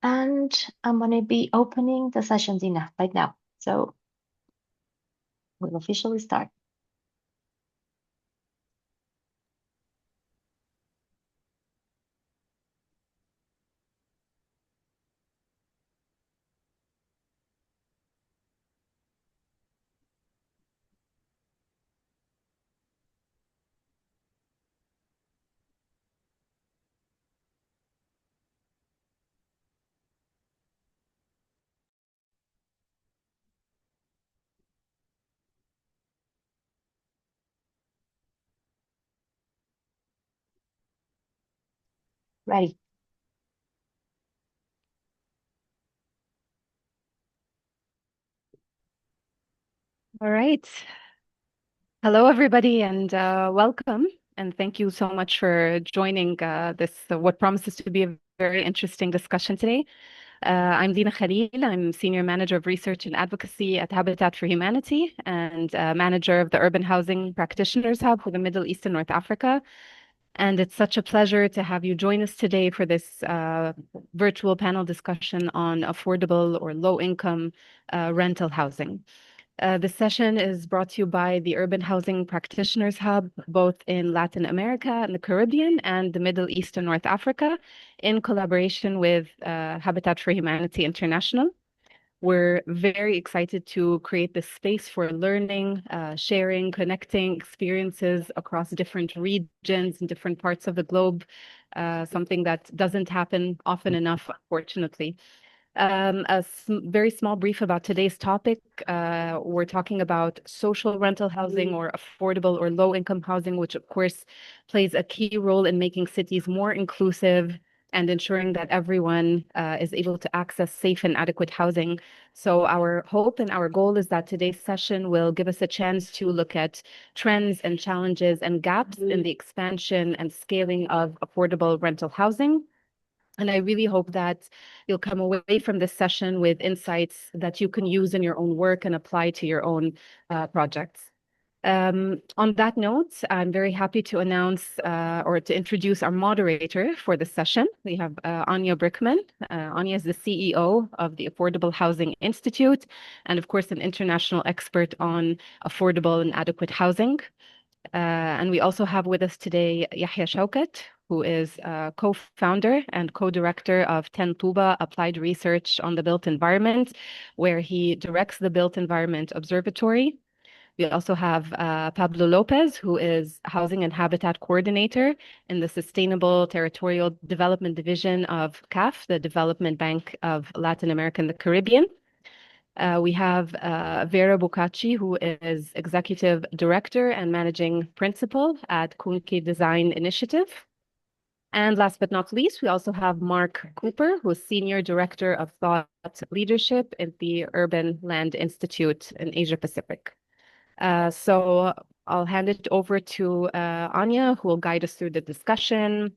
And I'm going to be opening the session, Dina, right now. So we'll officially start. Ready. All right. Hello, everybody, and welcome. And thank you so much for joining this, what promises to be a very interesting discussion today. I'm Dina Khalil. I'm Senior Manager of Research and Advocacy at Habitat for Humanity and Manager of the Urban Housing Practitioners Hub for the Middle East and North Africa. And it's such a pleasure to have you join us today for this virtual panel discussion on affordable or low-income rental housing. The session is brought to you by the Urban Housing Practitioners Hub, both in Latin America and the Caribbean and the Middle East and North Africa, in collaboration with Habitat for Humanity International. We're very excited to create this space for learning, sharing, connecting experiences across different regions and different parts of the globe, something that doesn't happen often enough, unfortunately. Very small brief about today's topic. We're talking about social rental housing or affordable or low-income housing, which of course plays a key role in making cities more inclusive and ensuring that everyone is able to access safe and adequate housing. So our hope and our goal is that today's session will give us a chance to look at trends and challenges and gaps in the expansion and scaling of affordable rental housing. And I really hope that you'll come away from this session with insights that you can use in your own work and apply to your own projects. On that note, I'm very happy to announce or to introduce our moderator for the session. We have Anya Brickman. Anya is the CEO of the Affordable Housing Institute and, of course, an international expert on affordable and adequate housing. And we also have with us today Yahya Shaukat, who is co-founder and co-director of 10 Tuba Applied Research on the Built Environment, where he directs the Built Environment Observatory. We also have Pablo Lopez, who is Housing and Habitat Coordinator in the Sustainable Territorial Development Division of CAF, the Development Bank of Latin America and the Caribbean. We have Vera Bucacci, who is Executive Director and Managing Principal at Kunki Design Initiative. And last but not least, we also have Mark Cooper, who is Senior Director of Thought Leadership at the Urban Land Institute in Asia Pacific. So I'll hand it over to Anya, who will guide us through the discussion,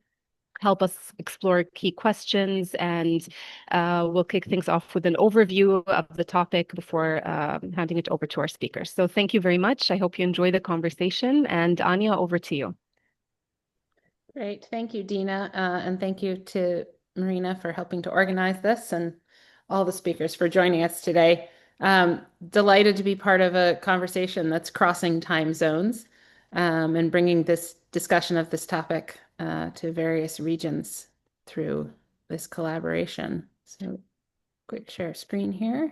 help us explore key questions, and we'll kick things off with an overview of the topic before handing it over to our speakers. So thank you very much. I hope you enjoy the conversation. And Anya, over to you. Great. Thank you, Dina. And thank you to Marina for helping to organize this and all the speakers for joining us today. Delighted to be part of a conversation that's crossing time zones and bringing this discussion of this topic to various regions through this collaboration. So quick share screen here.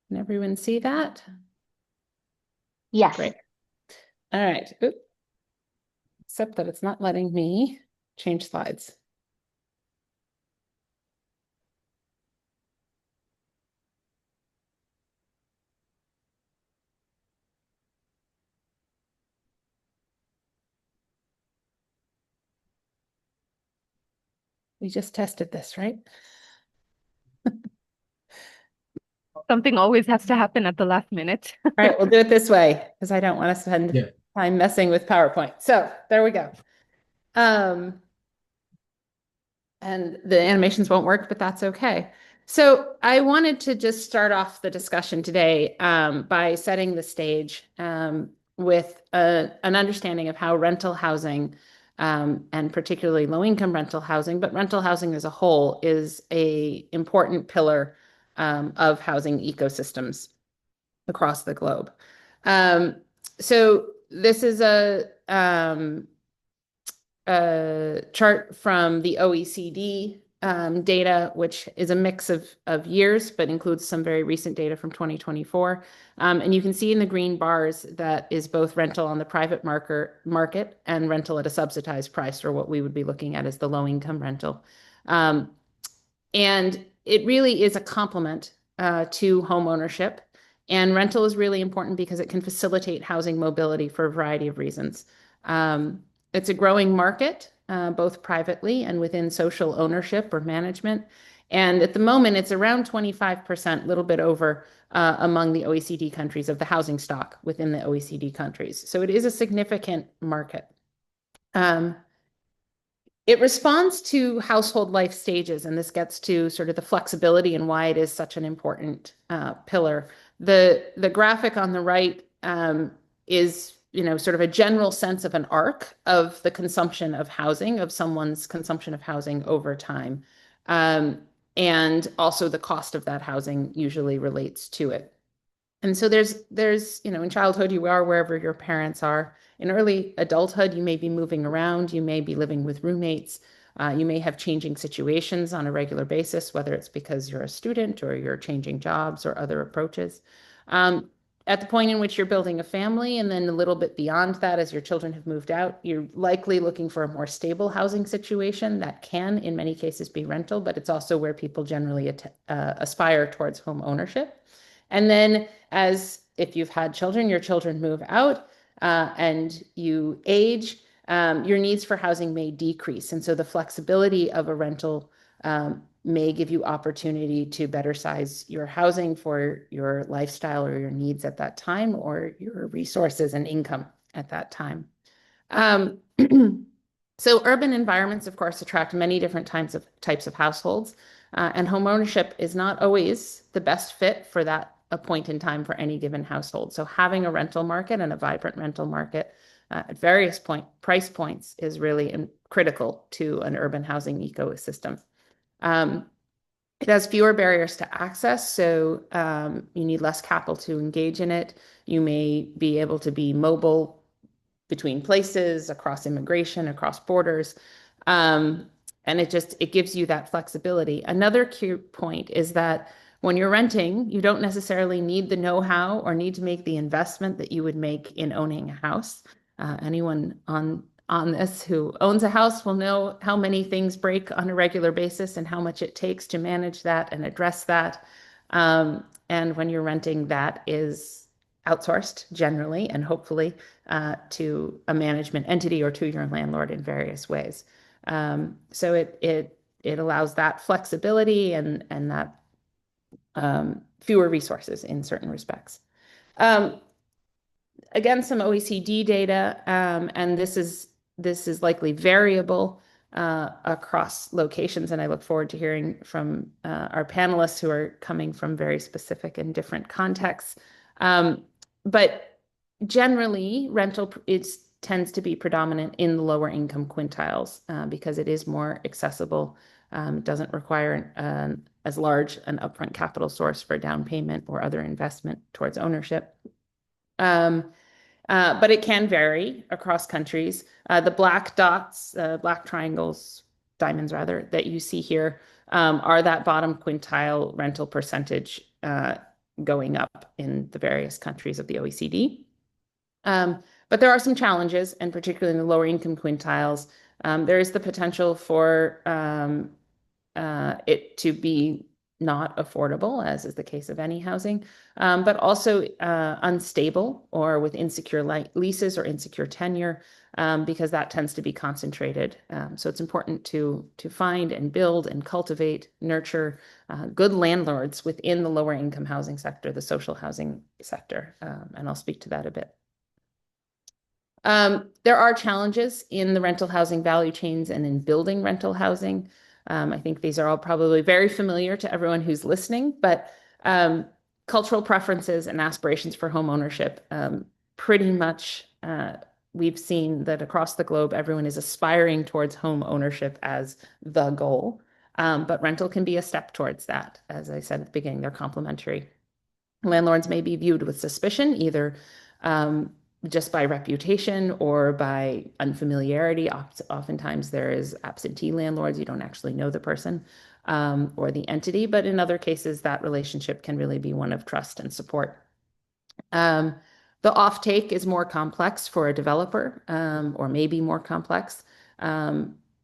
Can everyone see that? Yes. Great. All right. Oops. Except that it's not letting me change slides. We just tested this, right? Something always has to happen at the last minute. All right, we'll do it this way because I don't want to spend time messing with PowerPoint. So there we go. And the animations won't work, but that's okay. So I wanted to just start off the discussion today by setting the stage with an understanding of how rental housing and particularly low-income rental housing, but rental housing as a whole is an important pillar of housing ecosystems across the globe. So this is a chart from the OECD data, which is a mix of years, but includes some very recent data from 2024. And you can see in the green bars that is both rental on the private market and rental at a subsidized price, or what we would be looking at as the low-income rental. And it really is a complement to home ownership. And rental is really important because it can facilitate housing mobility for a variety of reasons. It's a growing market, both privately and within social ownership or management. And at the moment, it's around 25%, a little bit over among the OECD countries of the housing stock within the OECD countries. So it is a significant market. It responds to household life stages, and this gets to sort of the flexibility and why it is such an important pillar. The graphic on the right is, sort of a general sense of an arc of the consumption of housing, of someone's consumption of housing over time. And also the cost of that housing usually relates to it. And so there's, in childhood, you are wherever your parents are. In early adulthood, you may be moving around, you may be living with roommates, you may have changing situations on a regular basis, whether it's because you're a student or you're changing jobs or other approaches. At the point in which you're building a family, and then a little bit beyond that, as your children have moved out, you're likely looking for a more stable housing situation that can, in many cases, be rental, but it's also where people generally aspire towards home ownership. And then if you've had children, your children move out and you age, your needs for housing may decrease. And so the flexibility of a rental may give you opportunity to better size your housing for your lifestyle or your needs at that time, or your resources and income at that time. So urban environments, of course, attract many different types of households, and home ownership is not always the best fit for that a point in time for any given household. So having a rental market and a vibrant rental market at various price points is really critical to an urban housing ecosystem. It has fewer barriers to access, so you need less capital to engage in it. You may be able to be mobile between places, across immigration, across borders. And it gives you that flexibility. Another key point is that when you're renting, you don't necessarily need the know-how or need to make the investment that you would make in owning a house. Anyone on this who owns a house will know how many things break on a regular basis and how much it takes to manage that and address that. And when you're renting, that is outsourced generally and hopefully to a management entity or to your landlord in various ways. So it allows that flexibility and that fewer resources in certain respects. Again, some OECD data, and this is likely variable across locations, and I look forward to hearing from our panelists who are coming from very specific and different contexts. But generally, rental tends to be predominant in the lower income quintiles because it is more accessible. Doesn't require as large an upfront capital source for down payment or other investment towards ownership. But it can vary across countries. The black dots, black triangles, diamonds rather, that you see here are that bottom quintile rental percentage going up in the various countries of the OECD. But there are some challenges, and particularly in the lower income quintiles, there is the potential for it to be not affordable, as is the case of any housing, but also unstable or with insecure leases or insecure tenure, because that tends to be concentrated. So it's important to find and build and cultivate, nurture good landlords within the lower income housing sector, the social housing sector, and I'll speak to that a bit. There are challenges in the rental housing value chains and in building rental housing. I think these are all probably very familiar to everyone who's listening, but cultural preferences and aspirations for home ownership pretty much we've seen that across the globe, everyone is aspiring towards home ownership as the goal. But rental can be a step towards that. As I said at the beginning, they're complementary. Landlords may be viewed with suspicion, either just by reputation or by unfamiliarity. Oftentimes there is absentee landlords. You don't actually know the person or the entity, but in other cases, that relationship can really be one of trust and support. The offtake is more complex for a developer, or maybe more complex.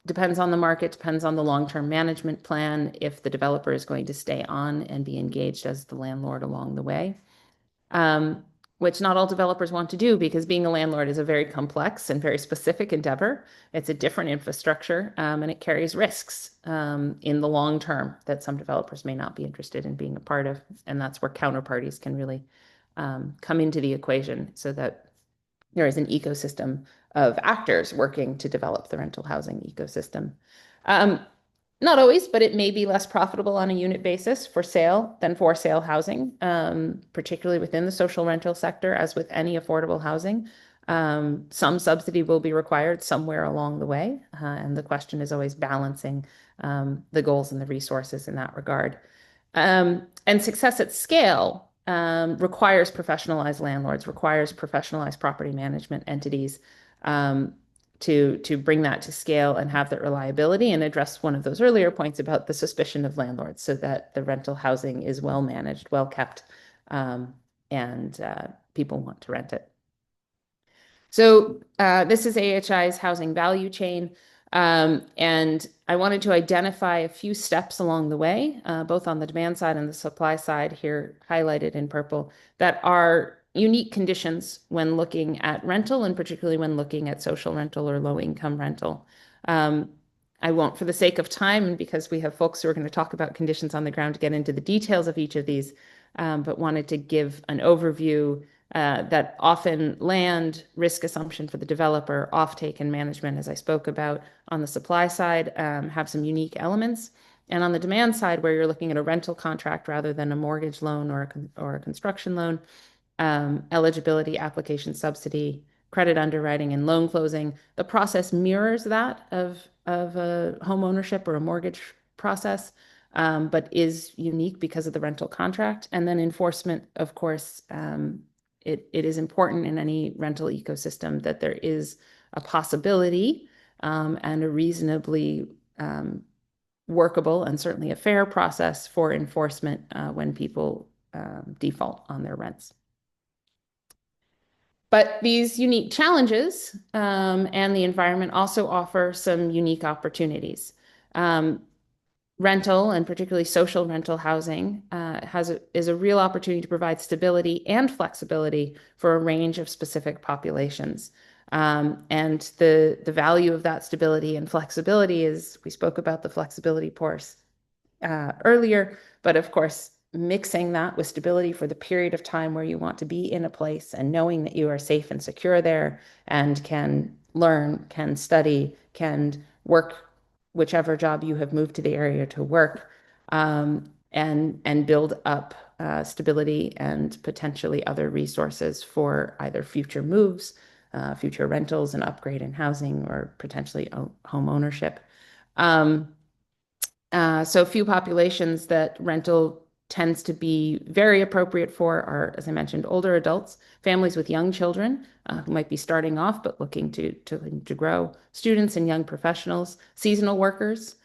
Depends on the market, depends on the long-term management plan, if the developer is going to stay on and be engaged as the landlord along the way, which not all developers want to do, because being a landlord is a very complex and very specific endeavor. It's a different infrastructure, and it carries risks in the long term that some developers may not be interested in being a part of. And that's where counterparties can really come into the equation, so that there is an ecosystem of actors working to develop the rental housing ecosystem. Not always, but it may be less profitable on a unit basis for sale than for sale housing, particularly within the social rental sector. As with any affordable housing, some subsidy will be required somewhere along the way. And the question is always balancing the goals and the resources in that regard. And success at scale requires professionalized landlords, requires professionalized property management entities to bring that to scale and have that reliability, and address one of those earlier points about the suspicion of landlords, so that the rental housing is well managed, well kept, and people want to rent it. So this is AHI's housing value chain. And I wanted to identify a few steps along the way, both on the demand side and the supply side, here highlighted in purple, that are unique conditions when looking at rental, and particularly when looking at social rental or low income rental. I won't, for the sake of time, and because we have folks who are going to talk about conditions on the ground, to get into the details of each of these, but wanted to give an overview that often land, risk assumption for the developer, offtake and management, as I spoke about on the supply side, have some unique elements. And on the demand side, where you're looking at a rental contract rather than a mortgage loan or a construction loan, eligibility, application subsidy, credit underwriting, and loan closing, the process mirrors that of a home ownership or a mortgage process, but is unique because of the rental contract. And then enforcement, of course, it is important in any rental ecosystem that there is a possibility and a reasonably workable and certainly a fair process for enforcement when people default on their rents. But these unique challenges and the environment also offer some unique opportunities. Rental, and particularly social rental housing, is a real opportunity to provide stability and flexibility for a range of specific populations. And the value of that stability and flexibility is, we spoke about the flexibility course earlier, but of course, mixing that with stability for the period of time where you want to be in a place, and knowing that you are safe and secure there and can learn, can study, can work whichever job you have moved to the area to work, and build up stability and potentially other resources for either future moves, future rentals and upgrade in housing, or potentially home ownership. So few populations that rental tends to be very appropriate for are, as I mentioned, older adults, families with young children who might be starting off but looking to grow, students and young professionals, seasonal workers,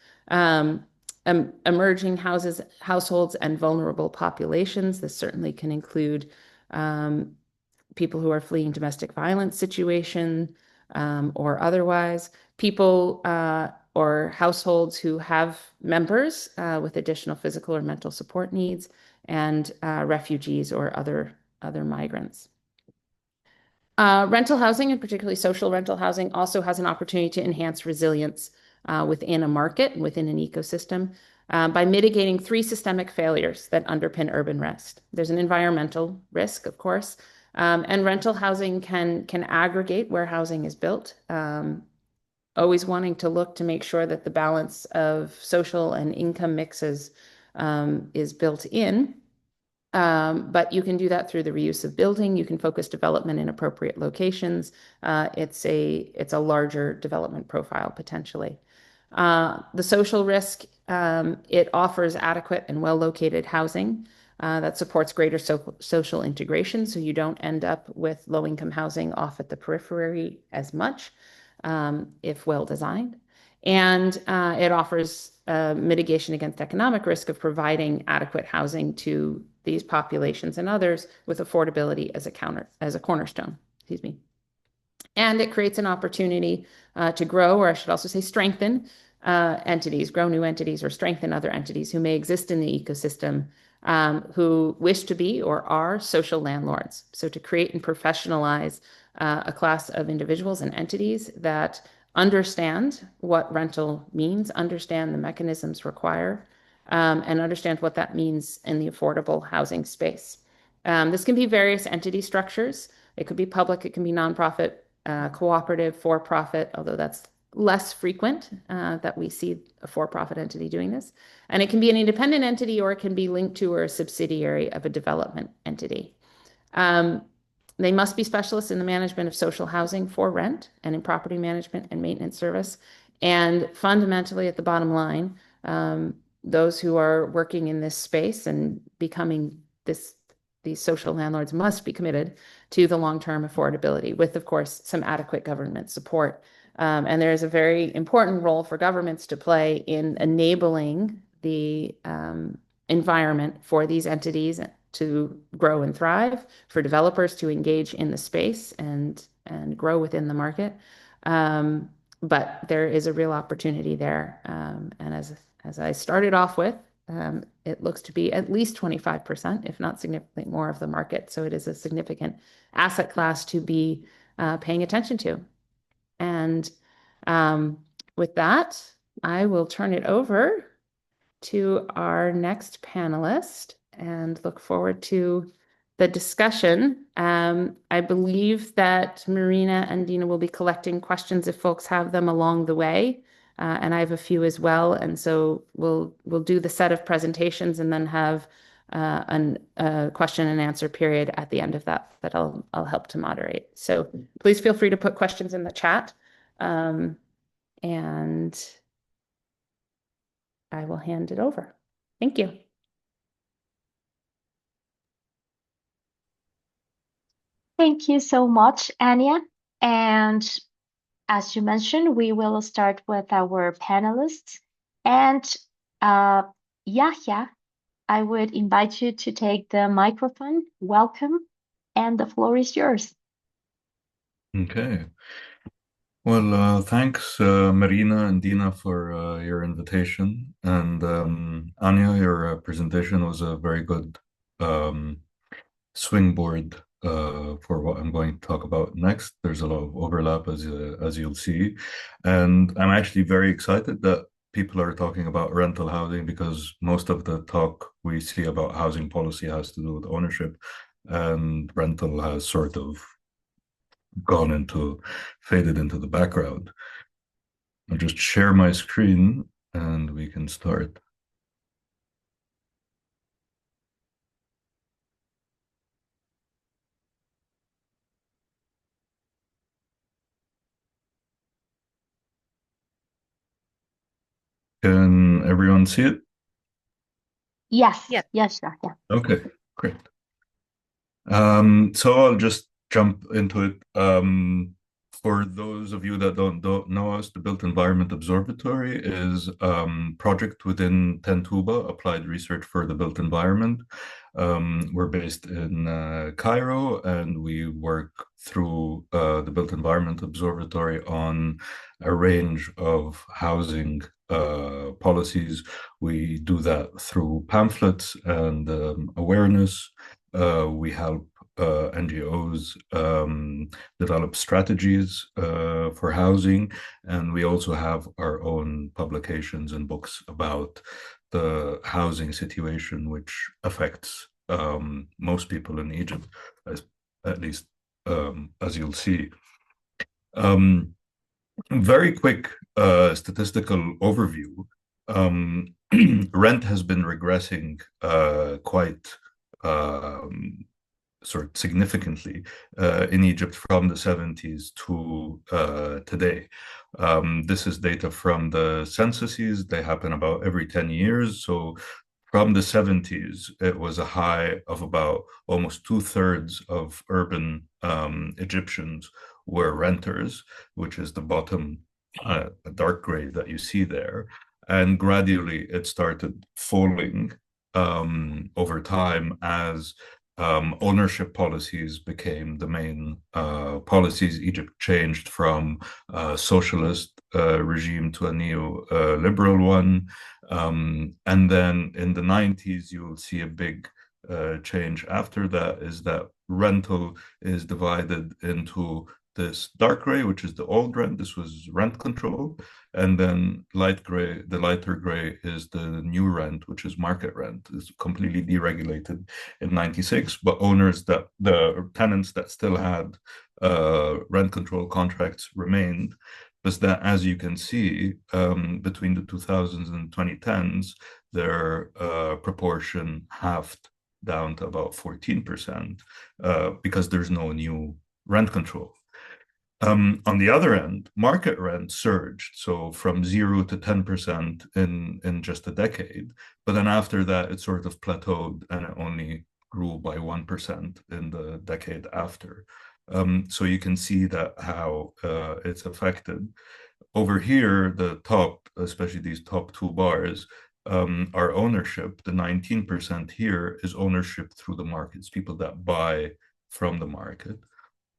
emerging households, and vulnerable populations. This certainly can include people who are fleeing domestic violence situation or otherwise, people or households who have members with additional physical or mental support needs, and refugees or other migrants. Rental housing, and particularly social rental housing, also has an opportunity to enhance resilience within a market and within an ecosystem by mitigating three systemic failures that underpin urban rest. There's an environmental risk, of course, and rental housing can aggregate where housing is built, always wanting to look to make sure that the balance of social and income mixes is built in. But you can do that through the reuse of building. You can focus development in appropriate locations. It's a larger development profile potentially. The social risk, it offers adequate and well-located housing that supports greater social integration, so you don't end up with low-income housing off at the periphery as much, if well designed. And it offers mitigation against economic risk of providing adequate housing to these populations and others with affordability as a cornerstone. Excuse me. And it creates an opportunity to grow, or I should also say strengthen entities, grow new entities or strengthen other entities who may exist in the ecosystem who wish to be or are social landlords. So to create and professionalize a class of individuals and entities that understand what rental means, understand the mechanisms required, and understand what that means in the affordable housing space. This can be various entity structures. It could be public, it can be nonprofit, cooperative, for-profit, although that's less frequent that we see a for-profit entity doing this. And it can be an independent entity, or it can be linked to or a subsidiary of a development entity. They must be specialists in the management of social housing for rent and in property management and maintenance service. And fundamentally, at the bottom line, those who are working in this space and becoming these social landlords must be committed to the long-term affordability with, of course, some adequate government support. And there is a very important role for governments to play in enabling the environment for these entities to grow and thrive, for developers to engage in the space and grow within the market. But there is a real opportunity there. And as I started off with, it looks to be at least 25%, if not significantly more of the market. So it is a significant asset class to be paying attention to. And with that, I will turn it over to our next panelist and look forward to the discussion. I believe that Marina and Dina will be collecting questions if folks have them along the way. And I have a few as well. And so we'll do the set of presentations and then have a question and answer period at the end of that I'll help to moderate. So please feel free to put questions in the chat. And I will hand it over. Thank you. Thank you so much, Anya. And as you mentioned, we will start with our panelists. And Yahya, I would invite you to take the microphone. Welcome, and the floor is yours. Okay. Well, thanks, Marina and Dina, for your invitation. And Anya, your presentation was a very good swingboard for what I'm going to talk about next. There's a lot of overlap, as you'll see. And I'm actually very excited that people are talking about rental housing, because most of the talk we see about housing policy has to do with ownership, and rental has sort of faded into the background. I'll just share my screen and we can start. Can everyone see it? Yes. Yes. Yes, Yahya. Okay, great. So I'll just jump into it. For those of you that don't know us, the Built Environment Observatory is project within Tentuba, Applied Research for the Built Environment. We're based in Cairo, and we work through the Built Environment Observatory on a range of housing policies. We do that through pamphlets and awareness. We help NGOs develop strategies for housing, and we also have our own publications and books about the housing situation, which affects most people in Egypt, at least as you'll see. Very quick statistical overview. Rent has been regressing quite sort of significantly in Egypt from the 70s to today. This is data from the censuses. They happen about every 10 years. So from the 70s, it was a high of about almost two-thirds of urban Egyptians were renters, which is the bottom dark gray that you see there. And gradually it started falling over time as ownership policies became the main policies. Egypt changed from a socialist regime to a neo-liberal one. And then in the 90s, you will see a big change after that, is that rental is divided into this dark gray, which is the old rent. This was rent control. And then light gray, the lighter gray is the new rent, which is market rent. It's completely deregulated in 96, but owners that the tenants that still had rent control contracts remained. But that, as you can see, between the 2000s and 2010s, their proportion halved down to about 14% because there's no new rent control. On the other end, market rent surged, so from 0 to 10% in just a decade. But then after that, it sort of plateaued and it only grew by 1% in the decade after. So you can see that how it's affected. Over here, the top, especially these top two bars, are ownership. The 19% here is ownership through the markets, people that buy from the market.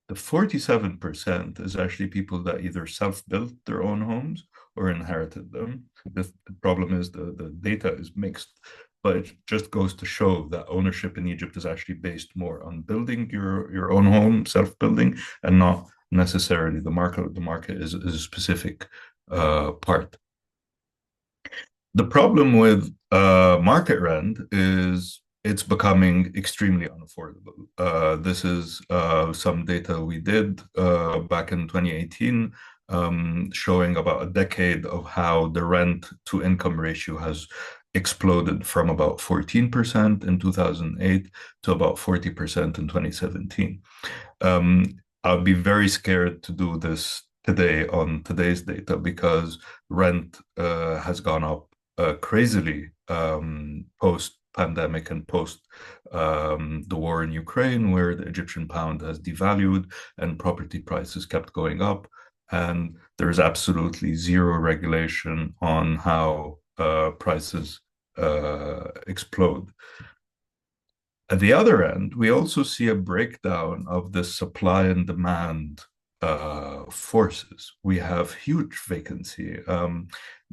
The 47% is actually people that either self-built their own homes or inherited them. The problem is the data is mixed, but it just goes to show that ownership in Egypt is actually based more on building your own home, self-building, and not necessarily the market. The market is a specific part. The problem with market rent is it's becoming extremely unaffordable. This is some data we did back in 2018, showing about a decade of how the rent to income ratio has exploded from about 14% in 2008 to about 40% in 2017. I'll be very scared to do this today on today's data because rent has gone up crazily post-pandemic and post the war in Ukraine, where the Egyptian pound has devalued and property prices kept going up. And there's absolutely zero regulation on how prices explode. At the other end, we also see a breakdown of the supply and demand forces. We have huge vacancy.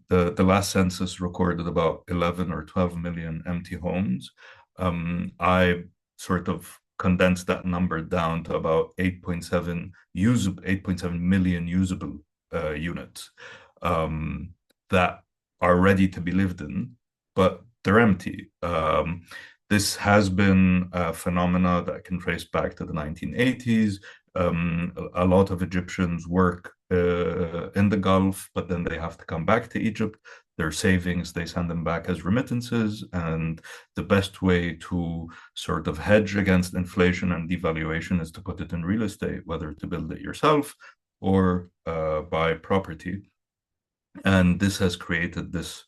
The last census recorded about 11 or 12 million empty homes. I sort of condensed that number down to about 8.7 million usable units that are ready to be lived in, but they're empty. This has been a phenomena that can trace back to the 1980s. A lot of Egyptians work in the Gulf, but then they have to come back to Egypt. Their savings, they send them back as remittances. And the best way to sort of hedge against inflation and devaluation is to put it in real estate, whether to build it yourself or buy property. And this has created this,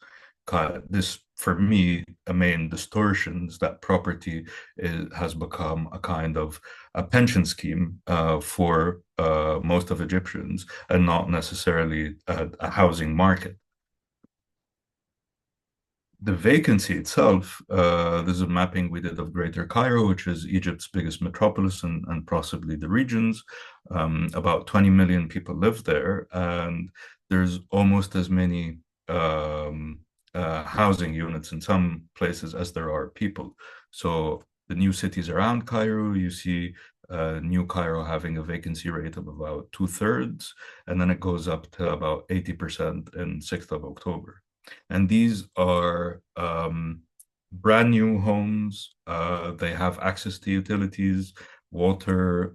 for me, a main distortions that property has become a kind of a pension scheme for most of Egyptians and not necessarily a housing market. The vacancy itself, this is a mapping we did of Greater Cairo, which is Egypt's biggest metropolis and possibly the regions. About 20 million people live there, and there's almost as many housing units in some places as there are people. So the new cities around Cairo, you see New Cairo having a vacancy rate of about 2/3, and then it goes up to about 80% in 6th of October. And these are brand new homes. They have access to utilities, water,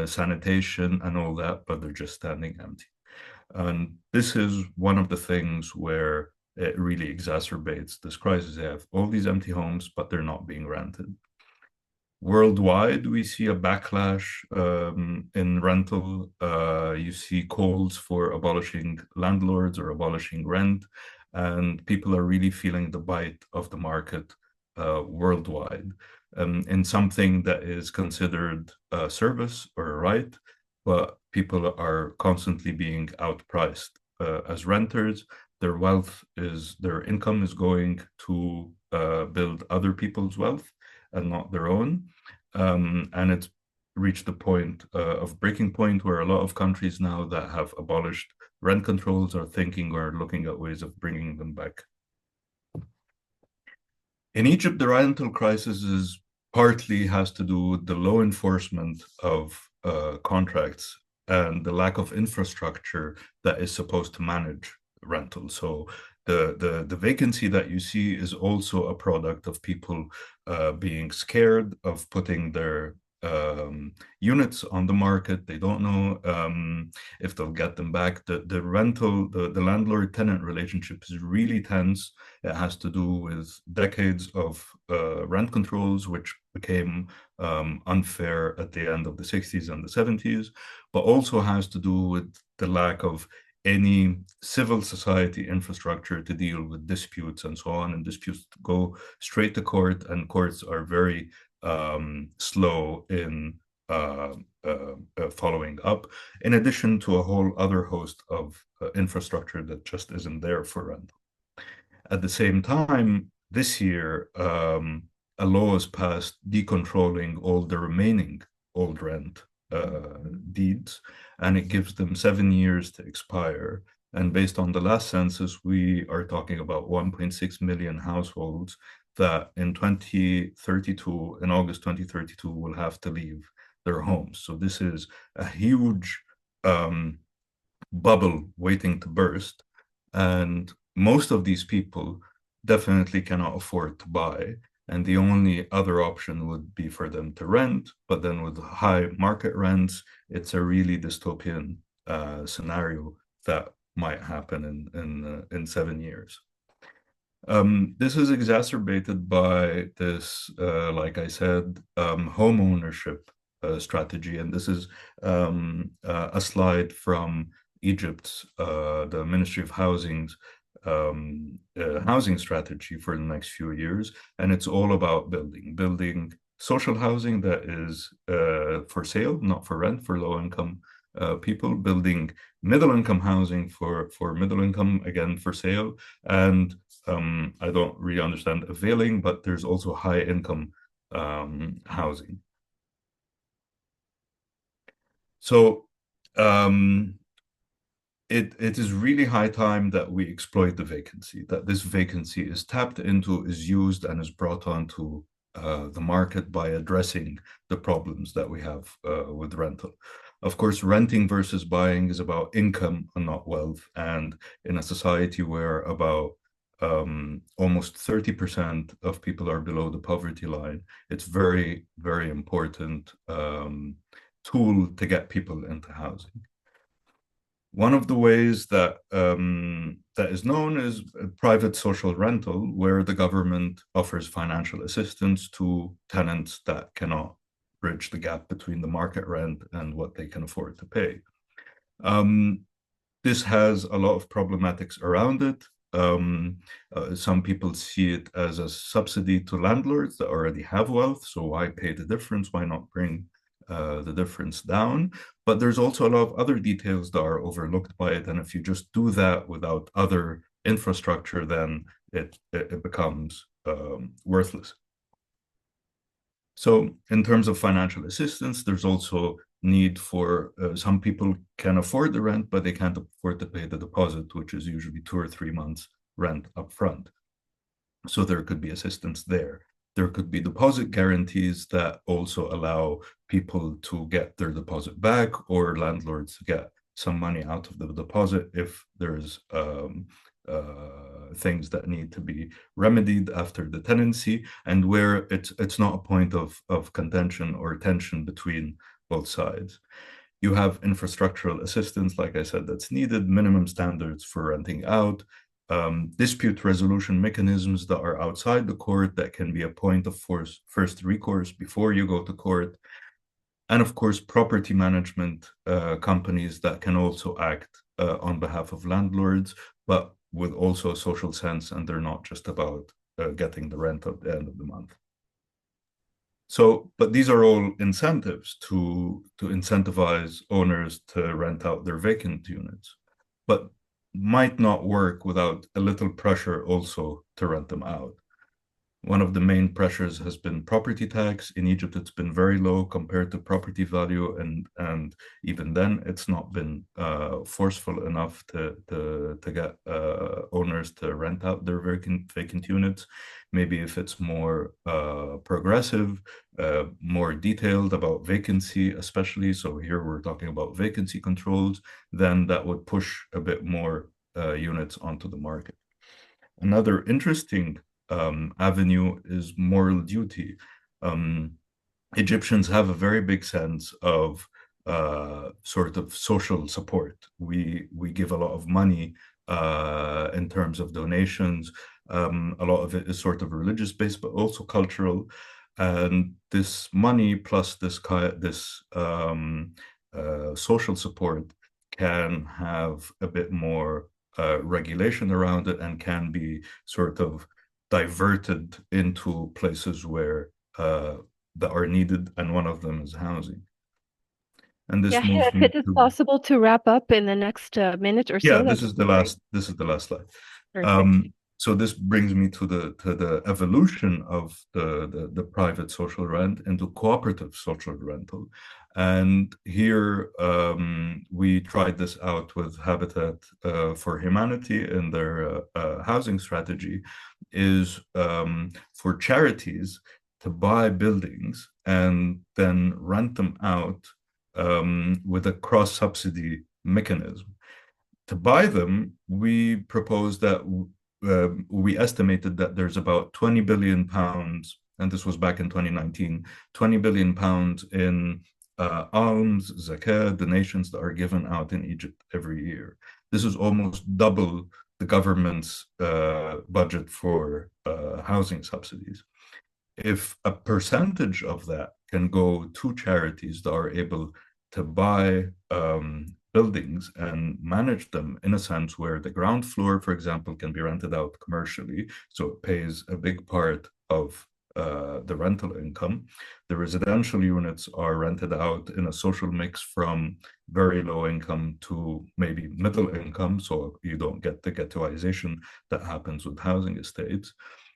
sanitation, and all that, but they're just standing empty. And this is one of the things where it really exacerbates this crisis. They have all these empty homes, but they're not being rented. Worldwide, we see a backlash in rental. You see calls for abolishing landlords or abolishing rent, and people are really feeling the bite of the market worldwide in something that is considered a service or a right, but people are constantly being outpriced. As renters, their income is going to build other people's wealth and not their own. And it's reached the point of breaking point where a lot of countries now that have abolished rent controls are thinking or looking at ways of bringing them back. In Egypt, the rental crisis is partly has to do with the low enforcement of contracts and the lack of infrastructure that is supposed to manage rental. So the vacancy that you see is also a product of people being scared of putting their units on the market. They don't know if they'll get them back. The landlord-tenant relationship is really tense. It has to do with decades of rent controls, which became unfair at the end of the 60s and the 70s, but also has to do with the lack of any civil society infrastructure to deal with disputes and so on. And disputes go straight to court, and courts are very slow in following up, in addition to a whole other host of infrastructure that just isn't there for rental. At the same time, this year, a law is passed decontrolling all the remaining old rent deeds, and it gives them 7 years to expire. And based on the last census, we are talking about 1.6 million households that in 2032, in August 2032, will have to leave their homes. So this is a huge bubble waiting to burst. And most of these people definitely cannot afford to buy. And the only other option would be for them to rent. But then with high market rents, it's a really dystopian scenario that might happen in 7 years. This is exacerbated by this, like I said, home ownership strategy. And this is a slide from Egypt's, the Ministry of Housing's housing strategy for the next few years. And it's all about building social housing that is for sale, not for rent, for low-income people, building middle-income housing for middle-income, again, for sale. And I don't really understand availing, but there's also high-income housing. So it is really high time that we exploit the vacancy, that this vacancy is tapped into, is used, and is brought onto the market by addressing the problems that we have with rental. Of course, renting versus buying is about income and not wealth. And in a society where about almost 30% of people are below the poverty line, it's very, very important tool to get people into housing. One of the ways that that is known is private social rental, where the government offers financial assistance to tenants that cannot bridge the gap between the market rent and what they can afford to pay. This has a lot of problematics around it. Some people see it as a subsidy to landlords that already have wealth, so why pay the difference? Why not bring the difference down? But there's also a lot of other details that are overlooked by it, and if you just do that without other infrastructure, then it becomes worthless. So in terms of financial assistance, there's also need for some people can afford the rent, but they can't afford to pay the deposit, which is usually 2 or 3 months rent upfront. So there could be assistance there. There could be deposit guarantees that also allow people to get their deposit back, or landlords to get some money out of the deposit if there's things that need to be remedied after the tenancy, and where it's not a point of contention or tension between both sides. You have infrastructural assistance, like I said, that's needed, minimum standards for renting out, dispute resolution mechanisms that are outside the court that can be a point of first recourse before you go to court. And of course, property management companies that can also act on behalf of landlords, but with also a social sense, and they're not just about getting the rent at the end of the month. So, but these are all incentives to incentivize owners to rent out their vacant units, but might not work without a little pressure also to rent them out. One of the main pressures has been property tax. In Egypt, it's been very low compared to property value, and even then, it's not been forceful enough to get owners to rent out their vacant units. Maybe if it's more progressive, more detailed about vacancy, especially. So here we're talking about vacancy controls, then that would push a bit more units onto the market. Another interesting avenue is moral duty. Egyptians have a very big sense of sort of social support. We give a lot of money in terms of donations. A lot of it is sort of religious based, but also cultural. And this money plus this social support can have a bit more regulation around it and can be sort of diverted into places where that are needed, and one of them is housing. And this Yeah, moves if me it is to possible to wrap up in the next minute or so, this that is would the be great. last slide. Perfect. So this brings me to the evolution of the private social rent into cooperative social rental. And here we tried this out with Habitat for Humanity in their housing strategy, is for charities to buy buildings and then rent them out with a cross-subsidy mechanism. To buy them, we proposed that we estimated that there's about 20 billion pounds, and this was back in 2019, 20 billion pounds in alms, zakat, donations that are given out in Egypt every year. This is almost double the government's budget for housing subsidies. If a percentage of that can go to charities that are able to buy buildings and manage them in a sense where the ground floor, for example, can be rented out commercially, so it pays a big part of the rental income. The residential units are rented out in a social mix from very low income to maybe middle income, so you don't get the ghettoization that happens with housing estates.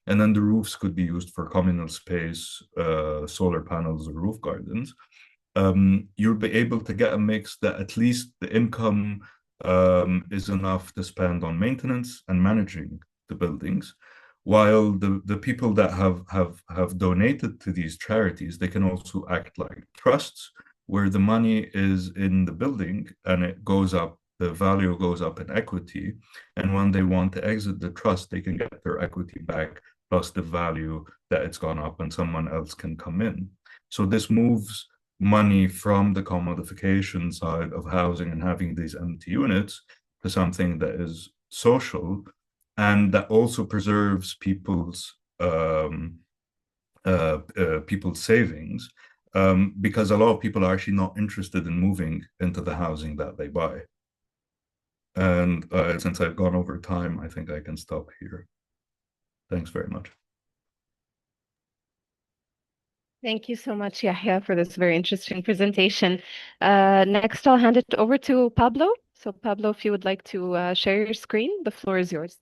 And then the roofs could be used for communal space, solar panels, or roof gardens. You'll be able to get a mix that at least the income is enough to spend on maintenance and managing the buildings, while the people that have donated to these charities, they can also act like trusts where the money is in the building and it goes up, the value goes up in equity, and when they want to exit the trust, they can get their equity back plus the value that it's gone up, and someone else can come in. So this moves money from the commodification side of housing and having these empty units to something that is social and that also preserves people's savings, because a lot of people are actually not interested in moving into the housing that they buy. And since I've gone over time, I think I can stop here. Thanks very much. Thank you so much, Yahya, for this very interesting presentation. Next, I'll hand it over to Pablo. So, Pablo, if you would like to share your screen, the floor is yours.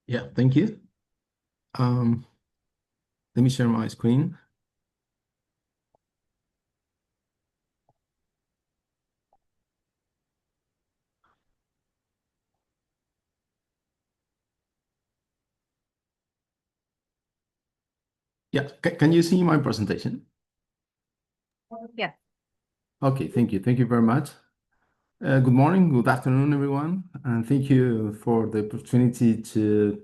Yeah, thank you. Let me share my screen. Yeah, can you see my presentation? Yeah. Okay, thank you. Thank you very much. Good morning, good afternoon, everyone, and thank you for the opportunity to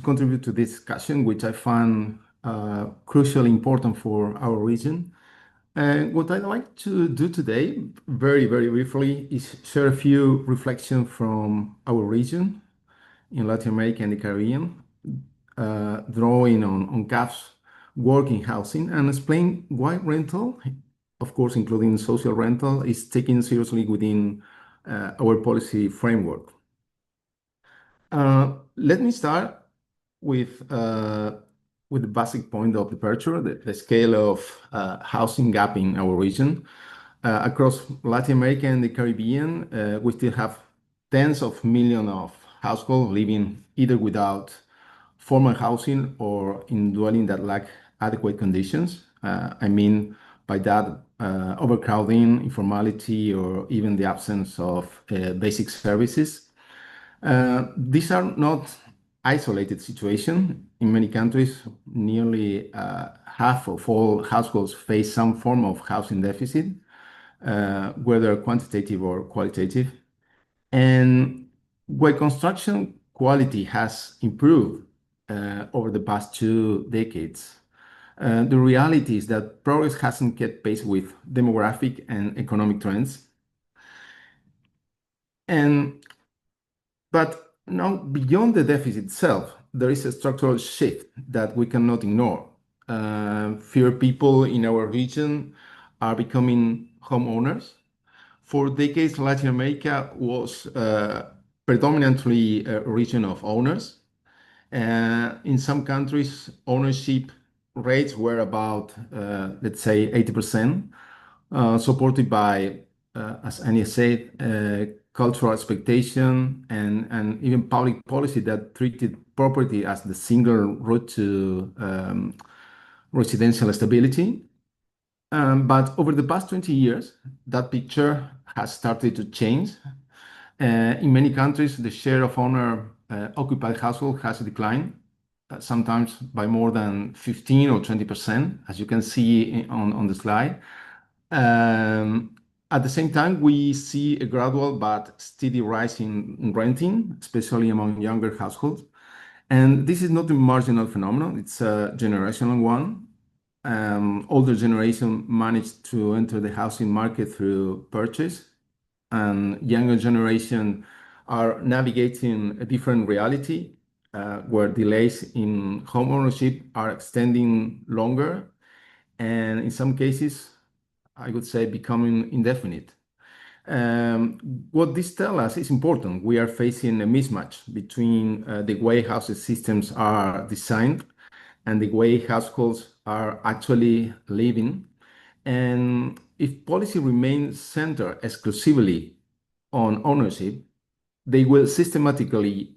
contribute to this discussion, which I find crucially important for our region. And what I'd like to do today, very, very briefly, is share a few reflections from our region. in Latin America and the Caribbean, drawing on CAF's work in housing and explain why rental, of course, including social rental, is taken seriously within our policy framework. Let me start with the basic point of departure, the scale of housing gap in our region. Across Latin America and the Caribbean, we still have tens of millions of households living either without formal housing or in dwelling that lack adequate conditions. I mean by that overcrowding, informality, or even the absence of basic services. These are not isolated situations. In many countries, nearly half of all households face some form of housing deficit, whether quantitative or qualitative. And while construction quality has improved over the past 2 decades, the reality is that progress hasn't kept pace with demographic and economic trends. But now, beyond the deficit itself, there is a structural shift that we cannot ignore. Fewer people in our region are becoming homeowners. For decades, Latin America was predominantly a region of owners. In some countries, ownership rates were about, let's say, 80%, supported by, as Anya said, cultural expectation and even public policy that treated property as the single route to residential stability. But over the past 20 years, that picture has started to change. In many countries, the share of owner-occupied household has declined, sometimes by more than 15 or 20%, as you can see on the slide. At the same time, we see a gradual but steady rise in renting, especially among younger households. And this is not a marginal phenomenon, it's a generational one. Older generation managed to enter the housing market through purchase, and younger generation are navigating a different reality, where delays in home ownership are extending longer, and in some cases, I would say, becoming indefinite. What this tells us is important. We are facing a mismatch between the way housing systems are designed and the way households are actually living. And if policy remains centered exclusively on ownership, they will systematically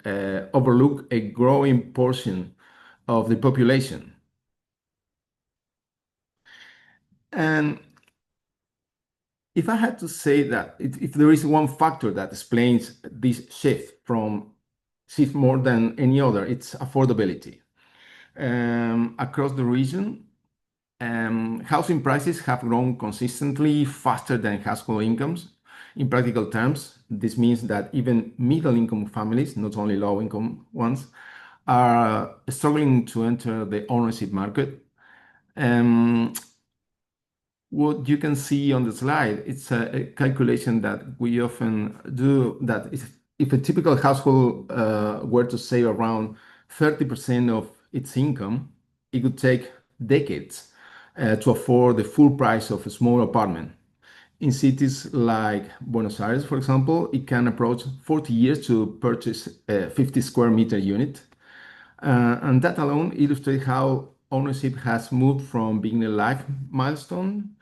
overlook a growing portion of the population. And if I had to say that if there is one factor that explains this shift more than any other, it's affordability. Across the region, housing prices have grown consistently faster than household incomes. In practical terms, this means that even middle-income families, not only low-income ones, are struggling to enter the ownership market. What you can see on the slide, it's a calculation that we often do, that if a typical household were to save around 30% of its income, it would take decades to afford the full price of a small apartment. In cities like Buenos Aires, for example, it can approach 40 years to purchase a 50 square meter unit. And that alone illustrates how ownership has moved from being a life milestone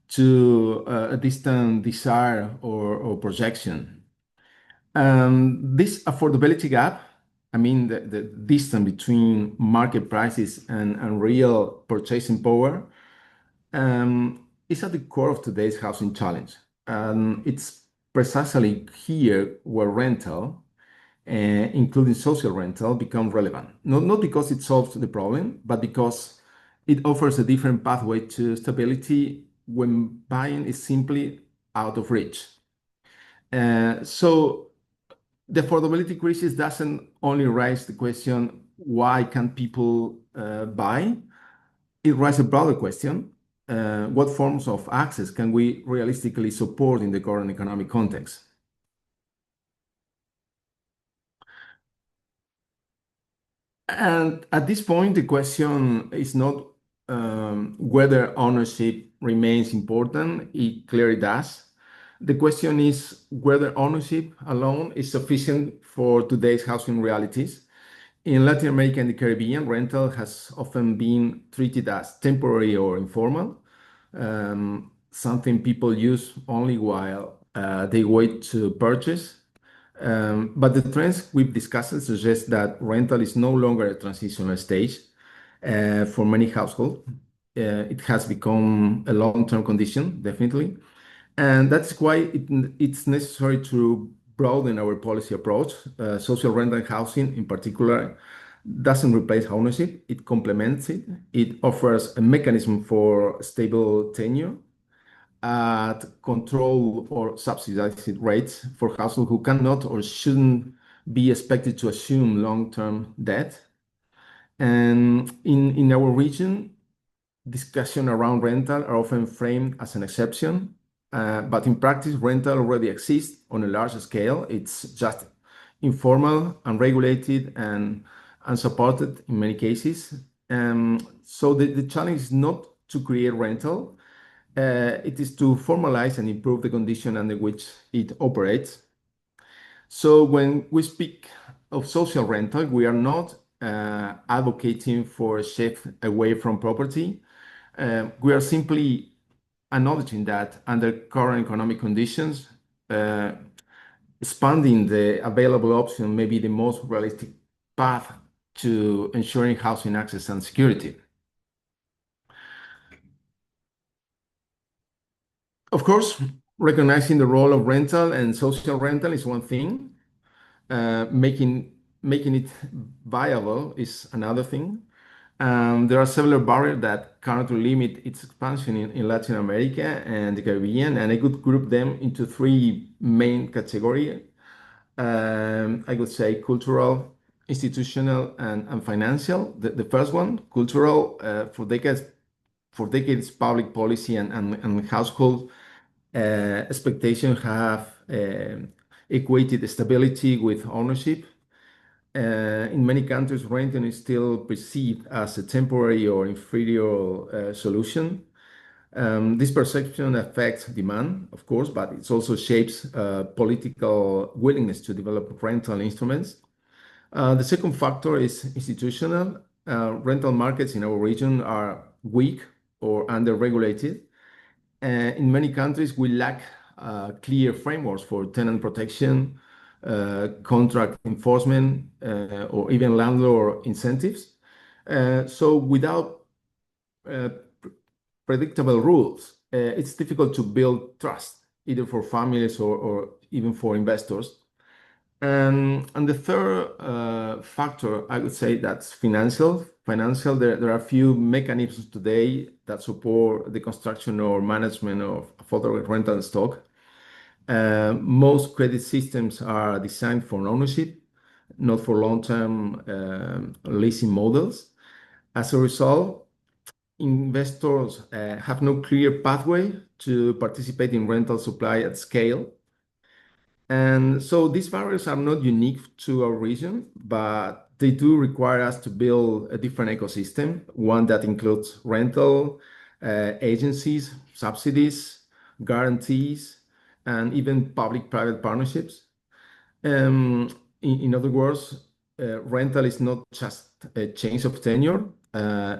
to a distant desire or projection. This affordability gap, I mean, the distance between market prices and real purchasing power, is at the core of today's housing challenge. It's precisely here where rental, including social rental, become relevant. Not because it solves the problem, but because it offers a different pathway to stability when buying is simply out of reach. So the affordability crisis doesn't only raise the question, why can't people buy? It raises a broader question, what forms of access can we realistically support in the current economic context? And at this point, the question is not whether ownership remains important. It clearly does. The question is whether ownership alone is sufficient for today's housing realities. In Latin America and the Caribbean, rental has often been treated as temporary or informal, something people use only while they wait to purchase. But the trends we've discussed suggest that rental is no longer a transitional stage for many households. It has become a long-term condition, definitely. And that's why it's necessary to broaden our policy approach. Social rental housing, in particular, doesn't replace ownership, it complements it. It offers a mechanism for stable tenure at control or subsidized rates for households who cannot or shouldn't be expected to assume long-term debt. And in our region, discussion around rental are often framed as an exception, but in practice, rental already exists on a large scale. It's just informal, unregulated, and unsupported in many cases. So the challenge is not to create rental, it is to formalize and improve the condition under which it operates. So when we speak of social rental, we are not advocating for a shift away from property. We are simply acknowledging that under current economic conditions, expanding the available option may be the most realistic path to ensuring housing access and security. Of course, recognizing the role of rental and social rental is one thing. Making it viable is another thing. There are several barriers that currently limit its expansion in Latin America and the Caribbean, and I could group them into three main categories. I would say cultural, institutional, and financial. The first one, cultural, for decades, public policy and household expectations have equated stability with ownership. In many countries, renting is still perceived as a temporary or inferior solution. This perception affects demand, of course, but it also shapes political willingness to develop rental instruments. The second factor is institutional. Rental markets in our region are weak or under-regulated. In many countries, we lack clear frameworks for tenant protection, contract enforcement, or even landlord incentives. So without predictable rules, it's difficult to build trust, either for families or even for investors. And the third factor, I would say that's financial. There are a few mechanisms today that support the construction or management of affordable rental stock. Most credit systems are designed for ownership, not for long-term leasing models. As a result, investors have no clear pathway to participate in rental supply at scale. And so these barriers are not unique to our region, but they do require us to build a different ecosystem, one that includes rental agencies, subsidies, guarantees, and even public-private partnerships. In other words, rental is not just a change of tenure,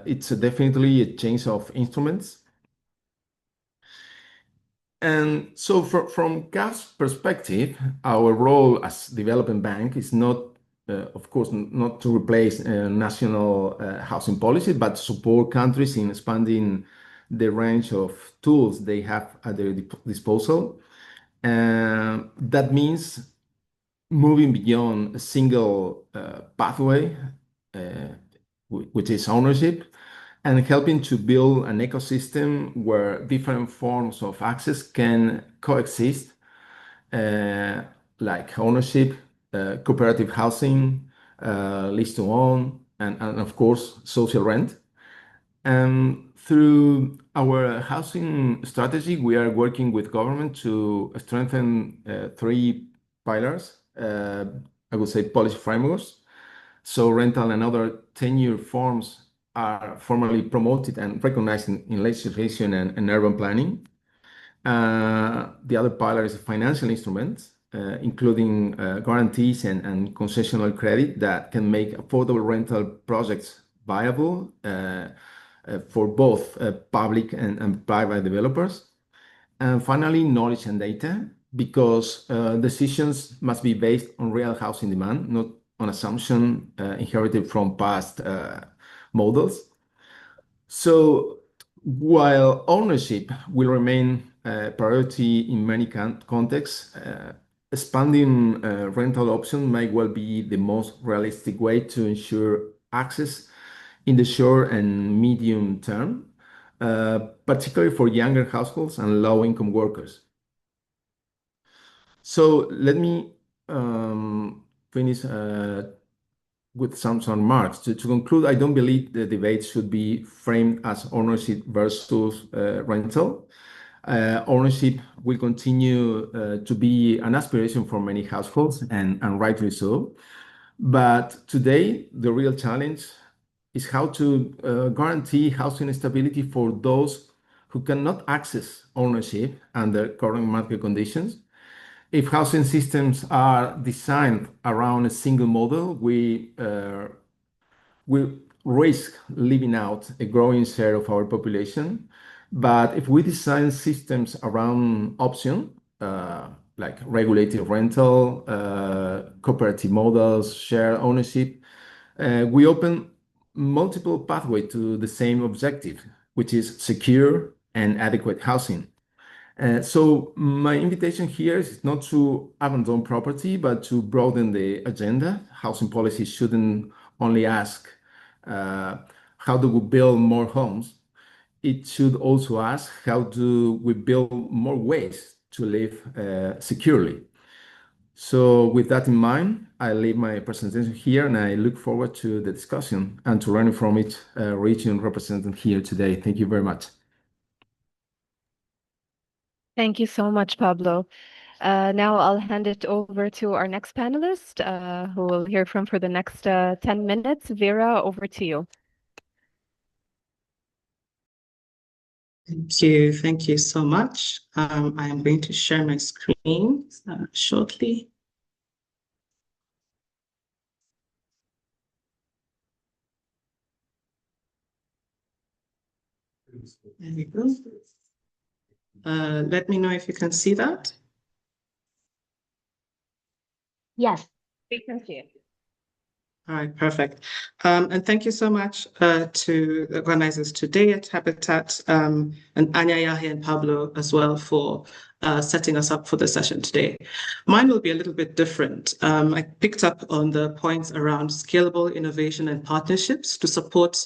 it's definitely a change of instruments. And so from CAF's perspective, our role as development bank is not, of course, not to replace national housing policy, but support countries in expanding the range of tools they have at their disposal. That means moving beyond a single pathway, which is ownership, and helping to build an ecosystem where different forms of access can coexist, like ownership, cooperative housing, lease to own, and of course, social rent. Through our housing strategy, we are working with government to strengthen three pillars, I would say policy frameworks. So rental and other tenure forms are formally promoted and recognized in legislation and urban planning. The other pillar is financial instruments, including guarantees and concessional credit that can make affordable rental projects viable for both public and private developers. And finally, knowledge and data, because decisions must be based on real housing demand, not on assumption inherited from past models. So while ownership will remain a priority in many contexts, expanding rental options may well be the most realistic way to ensure access in the short and medium term, particularly for younger households and low-income workers. So let me finish with some remarks. To conclude, I don't believe the debate should be framed as ownership versus rental. Ownership will continue to be an aspiration for many households, and rightly so. But today, the real challenge is how to guarantee housing stability for those who cannot access ownership under current market conditions. If housing systems are designed around a single model, we risk leaving out a growing share of our population. But if we design systems around option, like regulated rental, cooperative models, share ownership, we open multiple pathways to the same objective, which is secure and adequate housing. So my invitation here is not to abandon property, but to broaden the agenda. Housing policy shouldn't only ask, how do we build more homes? It should also ask, how do we build more ways to live securely? So with that in mind, I leave my presentation here and I look forward to the discussion and to learning from each region represented here today. Thank you very much. Thank you so much, Pablo. Now I'll hand it over to our next panelist, who we'll hear from for the next 10 minutes. Vera, over to you. Thank you. Thank you so much. I am going to share my screen shortly. There we go. Let me know if you can see that. Yes. We can see it. All right, perfect. And thank you so much to the organizers today at Habitat, and Anya, Yahi, and Pablo as well for setting us up for the session today. Mine will be a little bit different. I picked up on the points around scalable innovation and partnerships to support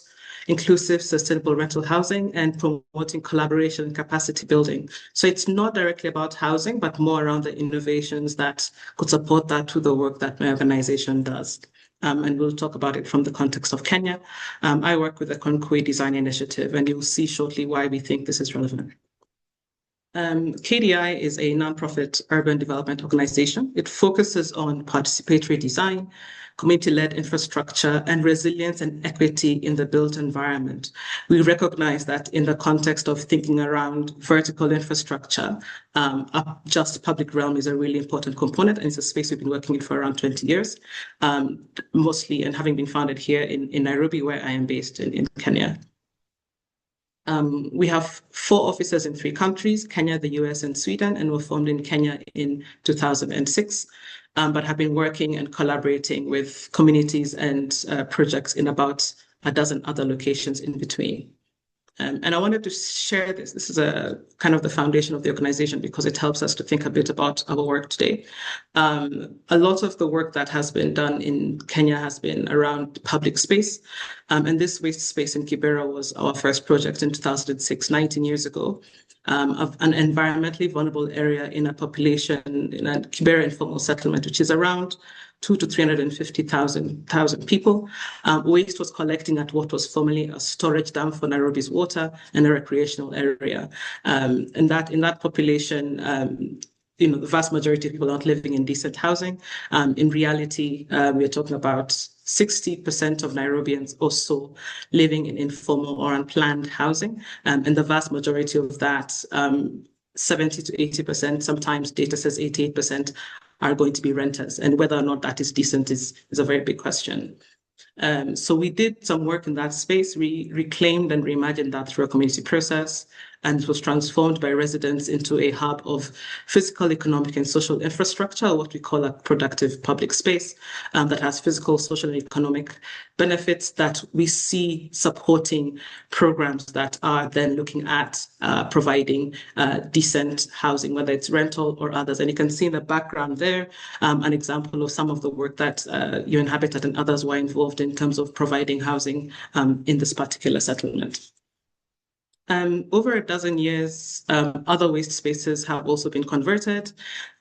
inclusive, sustainable rental housing and promoting collaboration and capacity building. So it's not directly about housing, but more around the innovations that could support that through the work that my organization does. And we'll talk about it from the context of Kenya. I work with the Concrete Design Initiative, and you'll see shortly why we think this is relevant. KDI is a nonprofit urban development organization. It focuses on participatory design, community-led infrastructure, and resilience and equity in the built environment. We recognize that in the context of thinking around vertical infrastructure, just public realm is a really important component, and it's a space we've been working in for around 20 years, mostly, and having been founded here in Nairobi, where I am based in Kenya. We have 4 offices in 3 countries, Kenya, the US, and Sweden, and were formed in Kenya in 2006, but have been working and collaborating with communities and projects in about a dozen other locations in between. And I wanted to share this. This is a kind of the foundation of the organization because it helps us to think a bit about our work today. A lot of the work that has been done in Kenya has been around public space. And this waste space in Kibera was our first project in 2006, 19 years ago, of an environmentally vulnerable area in a population, in a Kibera informal settlement, which is around 200,000 to 350,000 people. Waste was collecting at what was formerly a storage dam for Nairobi's water and a recreational area. And in that population, the vast majority of people aren't living in decent housing. In reality, we are talking about 60% of Nairobians or so living in informal or unplanned housing. And the vast majority of that, 70 to 80%, sometimes data says 88%, are going to be renters. And whether or not that is decent is a very big question. So we did some work in that space. We reclaimed and reimagined that through a community process, and it was transformed by residents into a hub of physical, economic, and social infrastructure, or what we call a productive public space that has physical, social, and economic benefits that we see supporting programs that are then looking at providing decent housing, whether it's rental or others. And you can see in the background there an example of some of the work that UN Habitat and others were involved in terms of providing housing in this particular settlement. Over a dozen years, other waste spaces have also been converted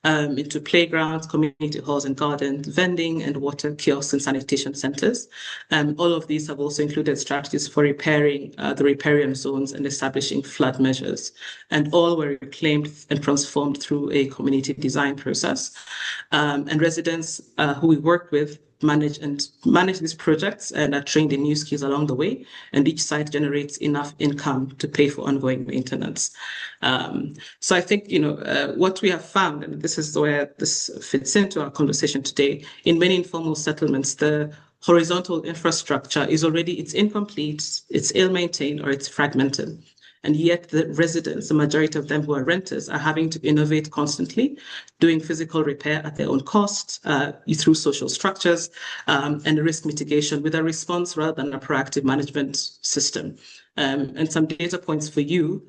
into playgrounds, community halls and gardens, vending and water kiosks and sanitation centers. All of these have also included strategies for repairing the riparian zones and establishing flood measures. And all were reclaimed and transformed through a community design process. And residents who we worked with manage these projects and are trained in new skills along the way. And each site generates enough income to pay for ongoing maintenance. So I think, what we have found, and this is where this fits into our conversation today, in many informal settlements, the horizontal infrastructure is already, it's incomplete, it's ill-maintained, or it's fragmented. And yet the residents, the majority of them who are renters, are having to innovate constantly, doing physical repair at their own cost through social structures and risk mitigation with a response rather than a proactive management system. And some data points for you.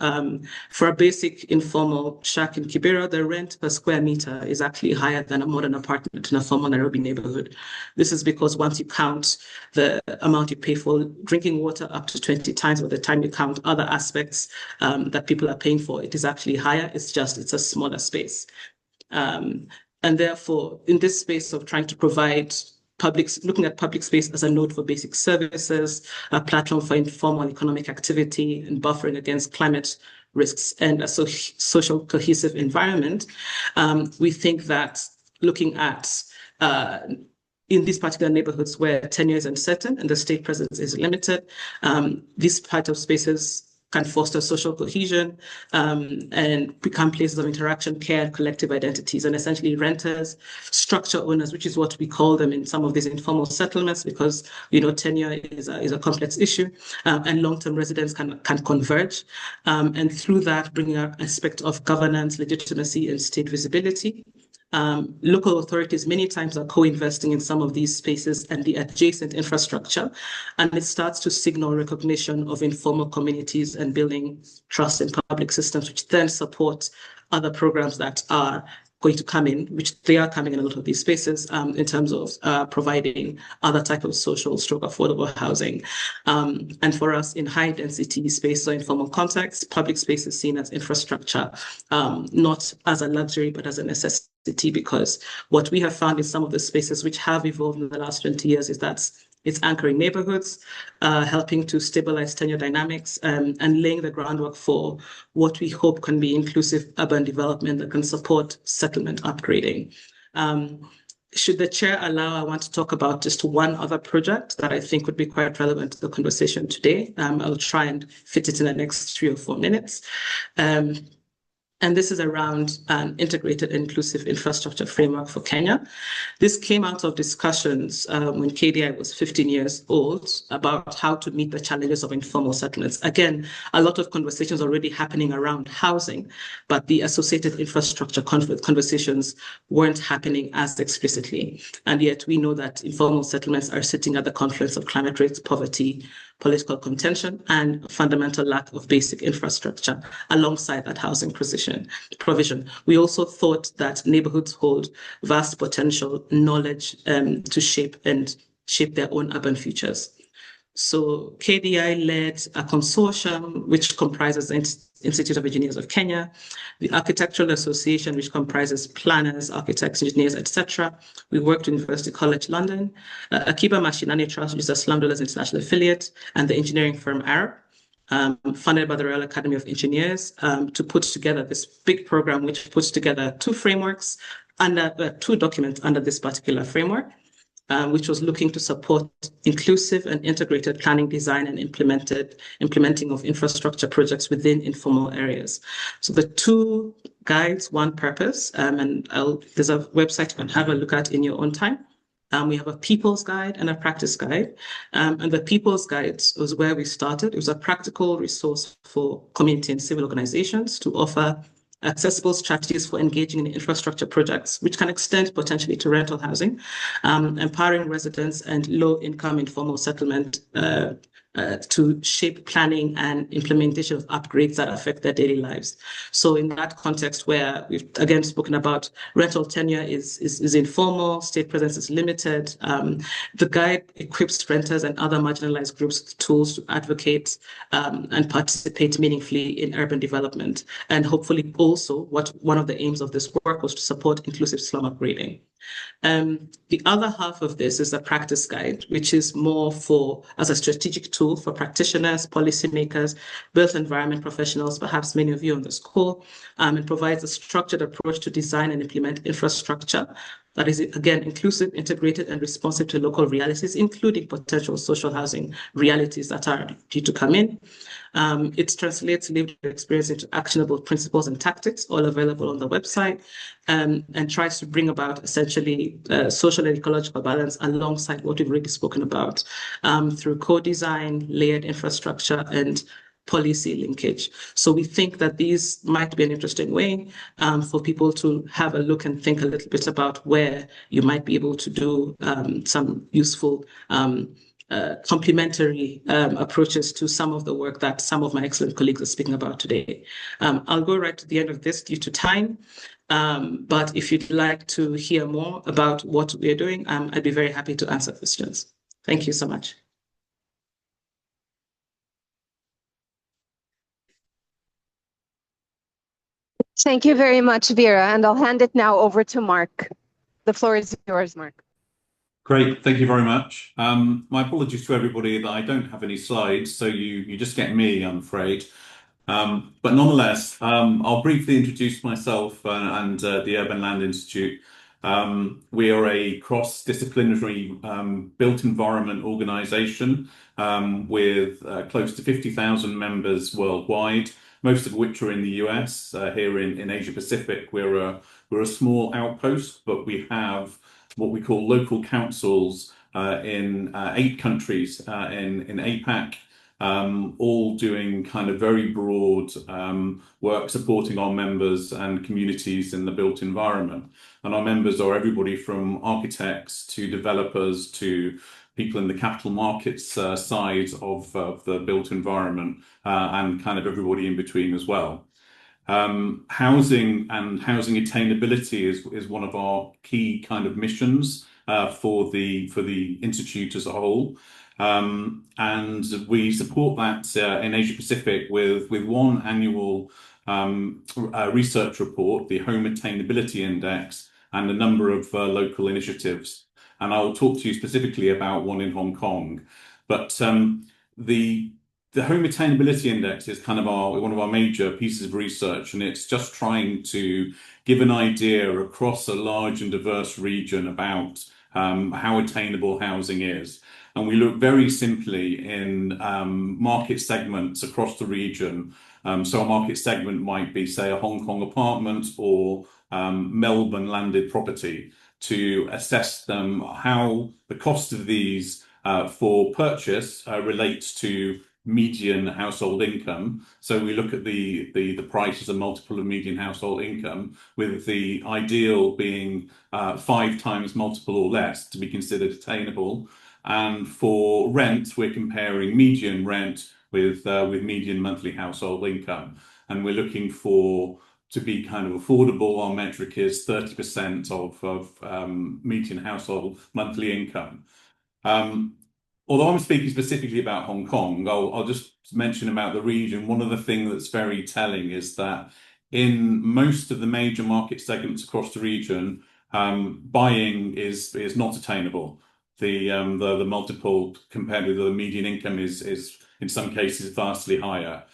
For a basic informal shack in Kibera, the rent per square meter is actually higher than a modern apartment in a formal Nairobi neighborhood. This is because once you count the amount you pay for drinking water up to 20 times, by the time you count other aspects that people are paying for, it is actually higher. It's a smaller space. And therefore, in this space of trying to provide looking at public space as a node for basic services, a platform for informal economic activity and buffering against climate risks and a social cohesive environment, we think that looking at in these particular neighborhoods where tenure is uncertain and the state presence is limited, these types of spaces can foster social cohesion and become places of interaction, care, and collective identities. And essentially renters, structure owners, which is what we call them in some of these informal settlements, because tenure is a complex issue, and long-term residents can converge. And through that, bringing an aspect of governance, legitimacy, and state visibility. Local authorities many times are co-investing in some of these spaces and the adjacent infrastructure, and it starts to signal recognition of informal communities and building trust in public systems, which then support other programs that are going to come in, which they are coming in a lot of these spaces in terms of providing other type of social affordable housing. And for us in high density spaces or informal context, public space is seen as infrastructure, not as a luxury, but as a necessity, because what we have found in some of the spaces which have evolved in the last 20 years is that it's anchoring neighborhoods, helping to stabilize tenure dynamics, and laying the groundwork for what we hope can be inclusive urban development that can support settlement upgrading. Should the chair allow, I want to talk about just one other project that I think would be quite relevant to the conversation today. I'll try and fit it in the next 3 or 4 minutes. And this is around an integrated inclusive infrastructure framework for Kenya. This came out of discussions when KDI was 15 years old about how to meet the challenges of informal settlements. Again, a lot of conversations already happening around housing, but the associated infrastructure conversations weren't happening as explicitly. And yet we know that informal settlements are sitting at the confluence of climate rates, poverty, political contention, and fundamental lack of basic infrastructure alongside that housing provision. We also thought that neighborhoods hold vast potential, knowledge to shape their own urban futures. So KDI led a consortium which comprises the Institute of Engineers of Kenya, the Architectural Association, which comprises planners, architects, engineers, etc. We worked with University College London, Akiba Mashinani Trust, which is a Slum Dwellers International affiliate, and the engineering firm Arab, funded by the Royal Academy of Engineers, to put together this big program, which puts together 2 frameworks under 2 documents under this particular framework. which was looking to support inclusive and integrated planning, design, and implementing of infrastructure projects within informal areas. So the two guides, one purpose, and there's a website you can have a look at in your own time. We have a people's guide and a practice guide. And the people's guide was where we started. It was a practical resource for community and civil organizations to offer accessible strategies for engaging in infrastructure projects, which can extend potentially to rental housing, empowering residents and low-income informal settlement to shape planning and implementation of upgrades that affect their daily lives. So in that context where we've again spoken about rental tenure is informal, state presence is limited, the guide equips renters and other marginalized groups with tools to advocate and participate meaningfully in urban development. And hopefully also one of the aims of this work was to support inclusive slum upgrading. The other half of this is a practice guide, which is more as a strategic tool for practitioners, policymakers, built environment professionals, perhaps many of you on this call, and provides a structured approach to design and implement infrastructure that is, again, inclusive, integrated, and responsive to local realities, including potential social housing realities that are due to come in. It translates lived experience into actionable principles and tactics, all available on the website, and tries to bring about essentially social and ecological balance alongside what we've already spoken about through co-design, layered infrastructure, and policy linkage. So we think that these might be an interesting way for people to have a look and think a little bit about where you might be able to do some useful complementary approaches to some of the work that some of my excellent colleagues are speaking about today. I'll go right to the end of this due to time. But if you'd like to hear more about what we're doing, I'd be very happy to answer questions. Thank you so much. Thank you very much, Vera, and I'll hand it now over to Mark. The floor is yours, Mark. Great, thank you very much. My apologies to everybody that I don't have any slides, so you just get me, I'm afraid. But nonetheless, I'll briefly introduce myself and the Urban Land Institute. We are a cross-disciplinary built environment organisation with close to 50,000 members worldwide, most of which are in the US. Here in Asia Pacific, we're a small outpost, but we have what we call local councils in 8 countries in APAC, all doing kind of very broad work supporting our members and communities in the built environment. And our members are everybody from architects to developers to people in the capital markets side of the built environment and kind of everybody in between as well. Housing and housing attainability is one of our key kind of missions for the Institute as a whole. And we support that in Asia Pacific with one annual research report, the Home Attainability Index, and a number of local initiatives. And I will talk to you specifically about one in Hong Kong. But the Home Attainability Index is kind of one of our major pieces of research, and it's just trying to give an idea across a large and diverse region about how attainable housing is. And we look very simply in market segments across the region. So a market segment might be, say, a Hong Kong apartment or Melbourne landed property, to assess how the cost of these for purchase relates to median household income. So we look at the price as a multiple of median household income, with the ideal being 5 times multiple or less to be considered attainable. And for rent, we're comparing median rent with median monthly household income, and we're looking to be kind of affordable. Our metric is 30% of median household monthly income. Although I'm speaking specifically about Hong Kong, I'll just mention about the region. One of the things that's very telling is that in most of the major market segments across the region, buying is not attainable. The multiple compared with the median income is in some cases vastly higher.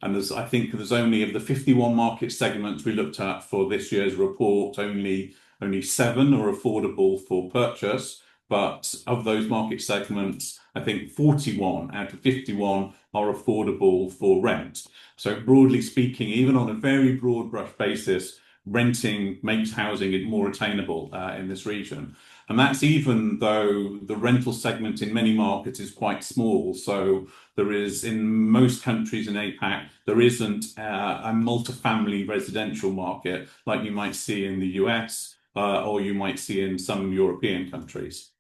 And I think there's only, of the 51 market segments we looked at for this year's report, only only 7 are affordable for purchase. But of those market segments, I think 41 out of 51 are affordable for rent. So broadly speaking, even on a very broad brush basis, renting makes housing more attainable in this region. And that's even though the rental segment in many markets is quite small. So there is, in most countries in APAC, there isn't a multifamily residential market like you might see in the US or you might see in some European countries.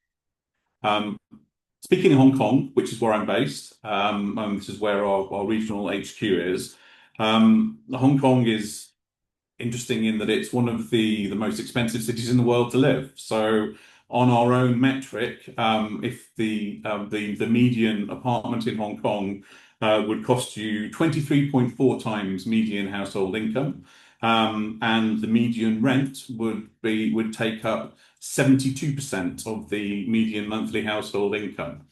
Speaking of Hong Kong, which is where I'm based, and this is where our regional HQ is, Hong Kong is interesting in that it's one of the most expensive cities in the world to live. So on our own metric, if the median apartment in Hong Kong would cost you 23.4 times median household income, and the median rent would take up 72% of the median monthly household income.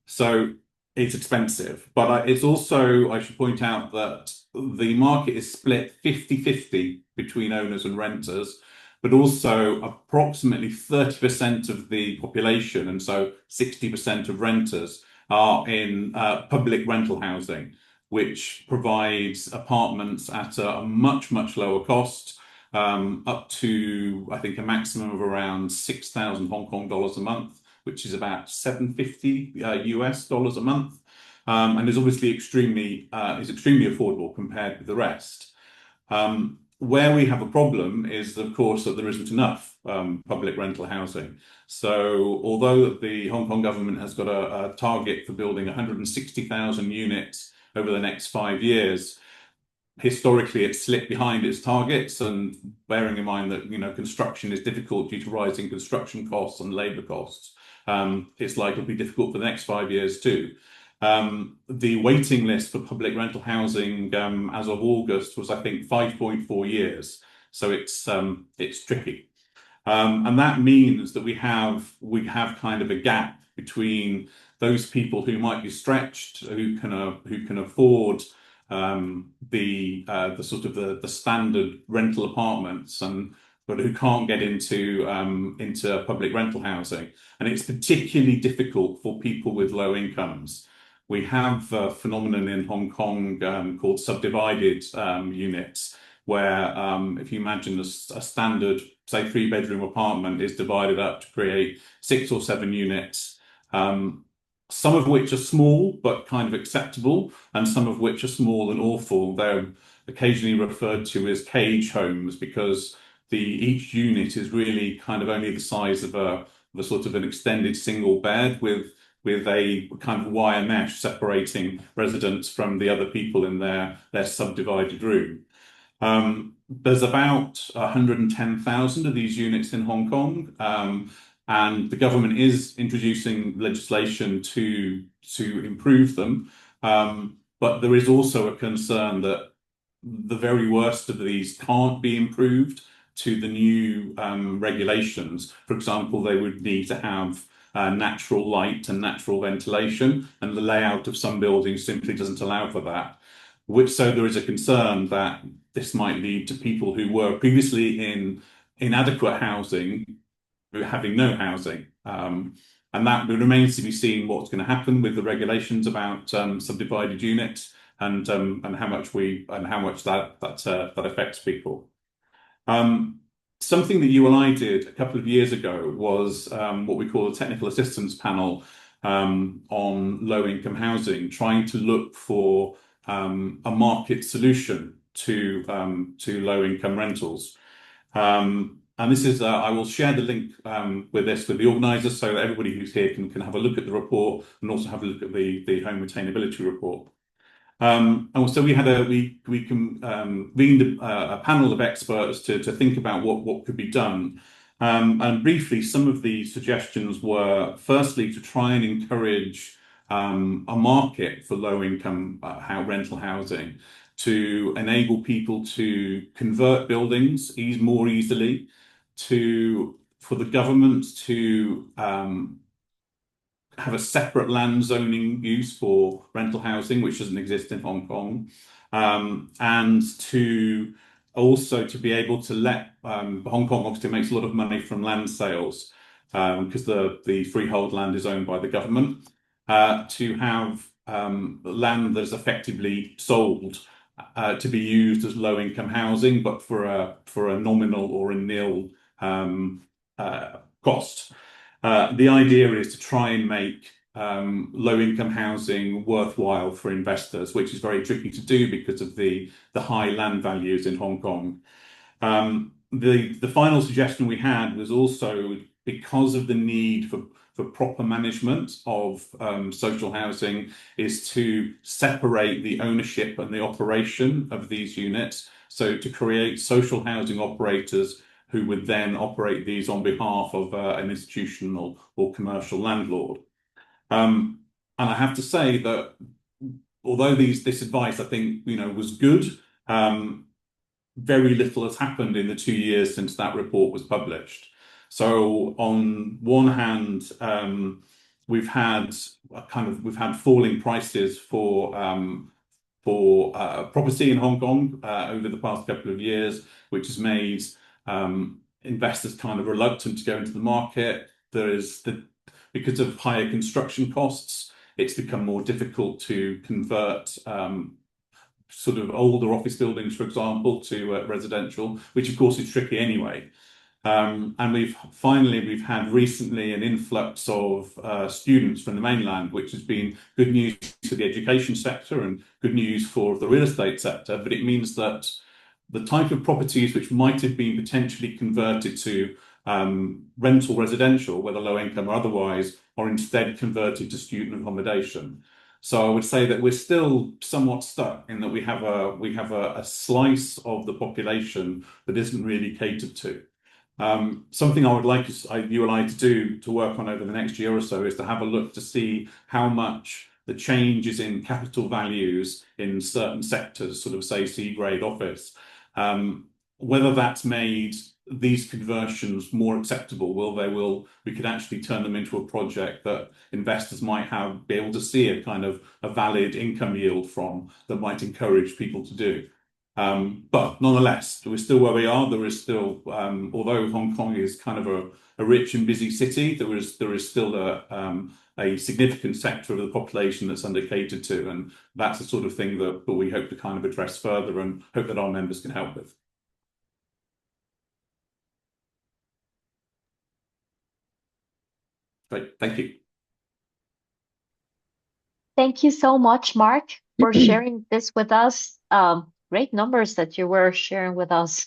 So it's expensive, but it's also, I should point out that the market is split 50-50 between owners and renters, but also approximately 30% of the population, and so 60% of renters, are in public rental housing, which provides apartments at a much, much lower cost, up to, I think, a maximum of around 6,000 Hong Kong dollars a month, which is about $750 US dollars a month, and is obviously extremely affordable compared with the rest. Where we have a problem is, of course, that there isn't enough public rental housing. So although the Hong Kong government has got a target for building 160,000 units over the next 5 years, historically it's slipped behind its targets, and bearing in mind that construction is difficult due to rising construction costs and labour costs, it's likely to be difficult for the next 5 years too. The waiting list for public rental housing as of August was, I think, 5.4 years. So it's tricky. And that means that we have kind of a gap between those people who might be stretched, who can afford the sort of the standard rental apartments, but who can't get into public rental housing. And it's particularly difficult for people with low incomes. We have a phenomenon in Hong Kong called subdivided units, where if you imagine a standard, say, 3-bedroom apartment is divided up to create 6 or 7 units, some of which are small but kind of acceptable, and some of which are small and awful. They're occasionally referred to as cage homes because each unit is really kind of only the size of a sort of an extended single bed with a kind of wire mesh separating residents from the other people in their subdivided room. There's about 110,000 of these units in Hong Kong, and the government is introducing legislation to improve them. But there is also a concern that the very worst of these can't be improved to the new regulations. For example, they would need to have natural light and natural ventilation, and the layout of some buildings simply doesn't allow for that. So there is a concern that this might lead to people who were previously in inadequate housing having no housing. And that remains to be seen what's going to happen with the regulations about subdivided units and how much that affects people. Something that you and I did a couple of years ago was what we call a technical assistance panel on low-income housing, trying to look for a market solution to low-income rentals. And this is, I will share the link with the organisers so that everybody who's here can have a look at the report and also have a look at the home attainability report. And so we convened a panel of experts to think about what could be done. And briefly, some of the suggestions were, firstly, to try and encourage a market for low-income rental housing, to enable people to convert buildings more easily, for the government to have a separate land zoning use for rental housing, which doesn't exist in Hong Kong, and to also to be able to let Hong Kong obviously makes a lot of money from land sales because the freehold land is owned by the government. To have land that is effectively sold to be used as low-income housing, but for a nominal or a nil cost. The idea is to try and make low-income housing worthwhile for investors, which is very tricky to do because of the high land values in Hong Kong. The final suggestion we had was also because of the need for proper management of social housing is to separate the ownership and the operation of these units. So to create social housing operators who would then operate these on behalf of an institutional or commercial landlord. And I have to say that although this advice I think was good, very little has happened in the 2 years since that report was published. So on one hand, we've had falling prices for property in Hong Kong over the past couple of years, which has made investors kind of reluctant to go into the market. Because of higher construction costs, it's become more difficult to convert sort of older office buildings, for example, to residential, which of course is tricky anyway. And we've had recently an influx of students from the mainland, which has been good news for the education sector and good news for the real estate sector. But it means that the type of properties which might have been potentially converted to rental residential, whether low income or otherwise, are instead converted to student accommodation. So I would say that we're still somewhat stuck in that we have a slice of the population that isn't really catered to. Something I would like you and I to do to work on over the next year or so is to have a look to see how much the changes in capital values in certain sectors, sort of say C-grade office, whether that's made these conversions more acceptable. We could actually turn them into a project that investors might be able to see a kind of a valid income yield from that might encourage people to do. But nonetheless, we're still where we are. There is still, although Hong Kong is kind of a rich and busy city, there is still a significant sector of the population that's under-catered to, and that's the sort of thing that we hope to kind of address further and hope that our members can help with. Great, thank you. Thank you so much, Mark, for sharing this with us. Great numbers that you were sharing with us.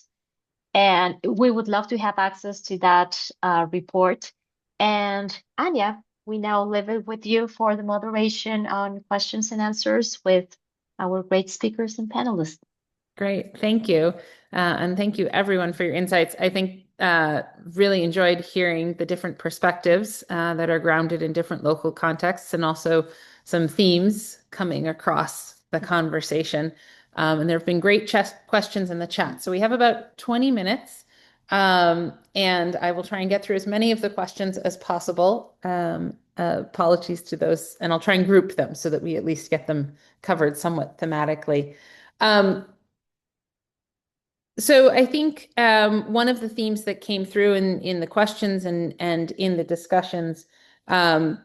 And we would love to have access to that report. And Anya, we now leave it with you for the moderation on questions and answers with our great speakers and panelists. Great, thank you. And thank you everyone for your insights. I think really enjoyed hearing the different perspectives that are grounded in different local contexts and also some themes coming across the conversation. And there have been great questions in the chat. So we have about 20 minutes and I will try and get through as many of the questions as possible. Apologies to those, and I'll try and group them so that we at least get them covered somewhat thematically. So I think one of the themes that came through in the questions and in the discussions and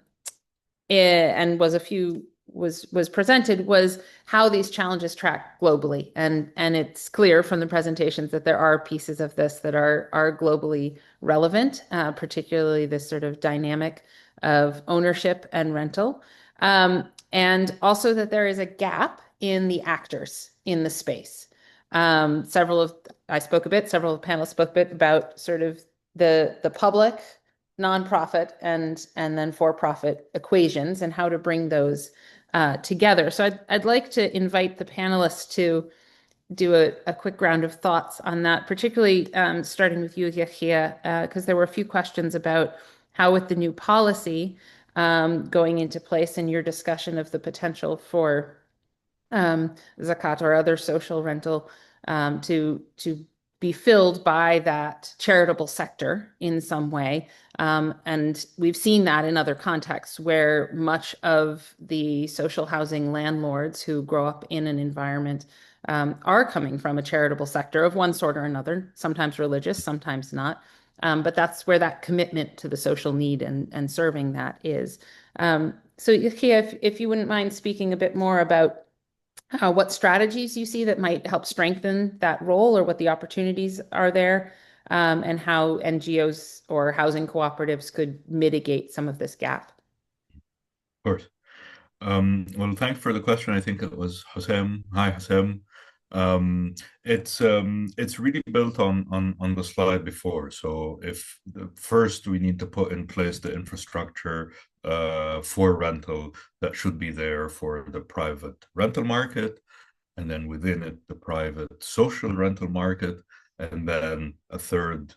was presented was how these challenges track globally. And it's clear from the presentations that there are pieces of this that are globally relevant, particularly this sort of dynamic of ownership and rental. And also that there is a gap in the actors in the space. Several of the panelists spoke a bit about sort of the public, nonprofit, and then for-profit equations and how to bring those together. So I'd like to invite the panelists to do a quick round of thoughts on that, particularly starting with you, Yahia, because there were a few questions about how with the new policy going into place and your discussion of the potential for zakat or other social rental to be filled by that charitable sector in some way. And we've seen that in other contexts where much of the social housing landlords who grow up in an environment are coming from a charitable sector of one sort or another, sometimes religious, sometimes not. But that's where that commitment to the social need and serving that is. So Yakia, if you wouldn't mind speaking a bit more about what strategies you see that might help strengthen that role or what the opportunities are there, and how NGOs or housing cooperatives could mitigate some of this gap. Of course. Well, thanks for the question. I think it was Hossein. Hi, Hossein. It's really built on the slide before. So if first we need to put in place the infrastructure for rental that should be there for the private rental market, and then within it the private social rental market, and then a third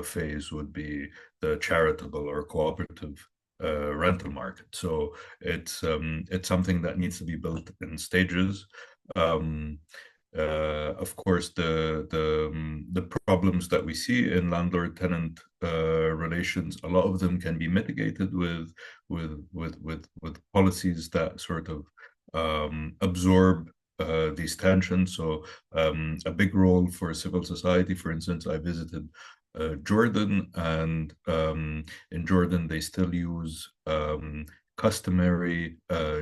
phase would be the charitable or cooperative rental market. So it's something that needs to be built in stages. Of course, the problems that we see in landlord-tenant relations, a lot of them can be mitigated with policies that sort of absorb these tensions. So a big role for civil society. For instance, I visited Jordan, and in Jordan they still use customary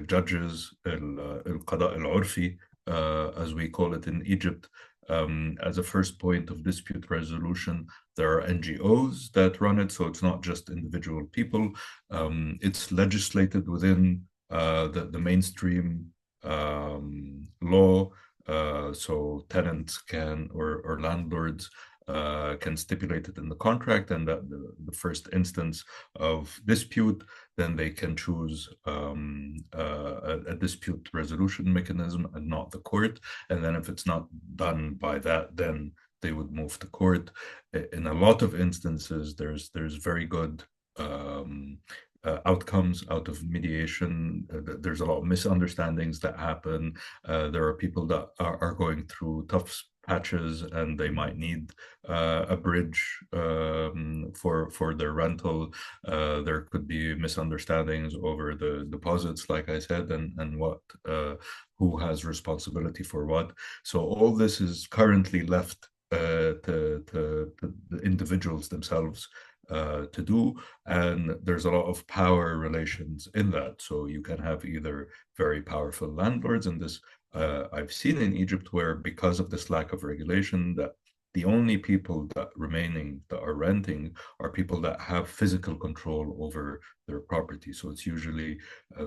judges, al-qada al-urfi, as we call it in Egypt, as a first point of dispute resolution. There are NGOs that run it, so it's not just individual people. It's legislated within the mainstream law, so tenants can or landlords can stipulate it in the contract, and that the first instance of dispute, then they can choose a dispute resolution mechanism and not the court. And then if it's not done by that, then they would move to court. In a lot of instances, there's very good outcomes out of mediation. There's a lot of misunderstandings that happen. There are people that are going through tough patches, and they might need a bridge for their rental. There could be misunderstandings over the deposits, like I said, and what who has responsibility for what. So all this is currently left to the individuals themselves to do, and there's a lot of power relations in that. So you can have either very powerful landlords, and this I've seen in Egypt, where because of this lack of regulation, that the only people that remaining that are renting are people that have physical control over their property. So it's usually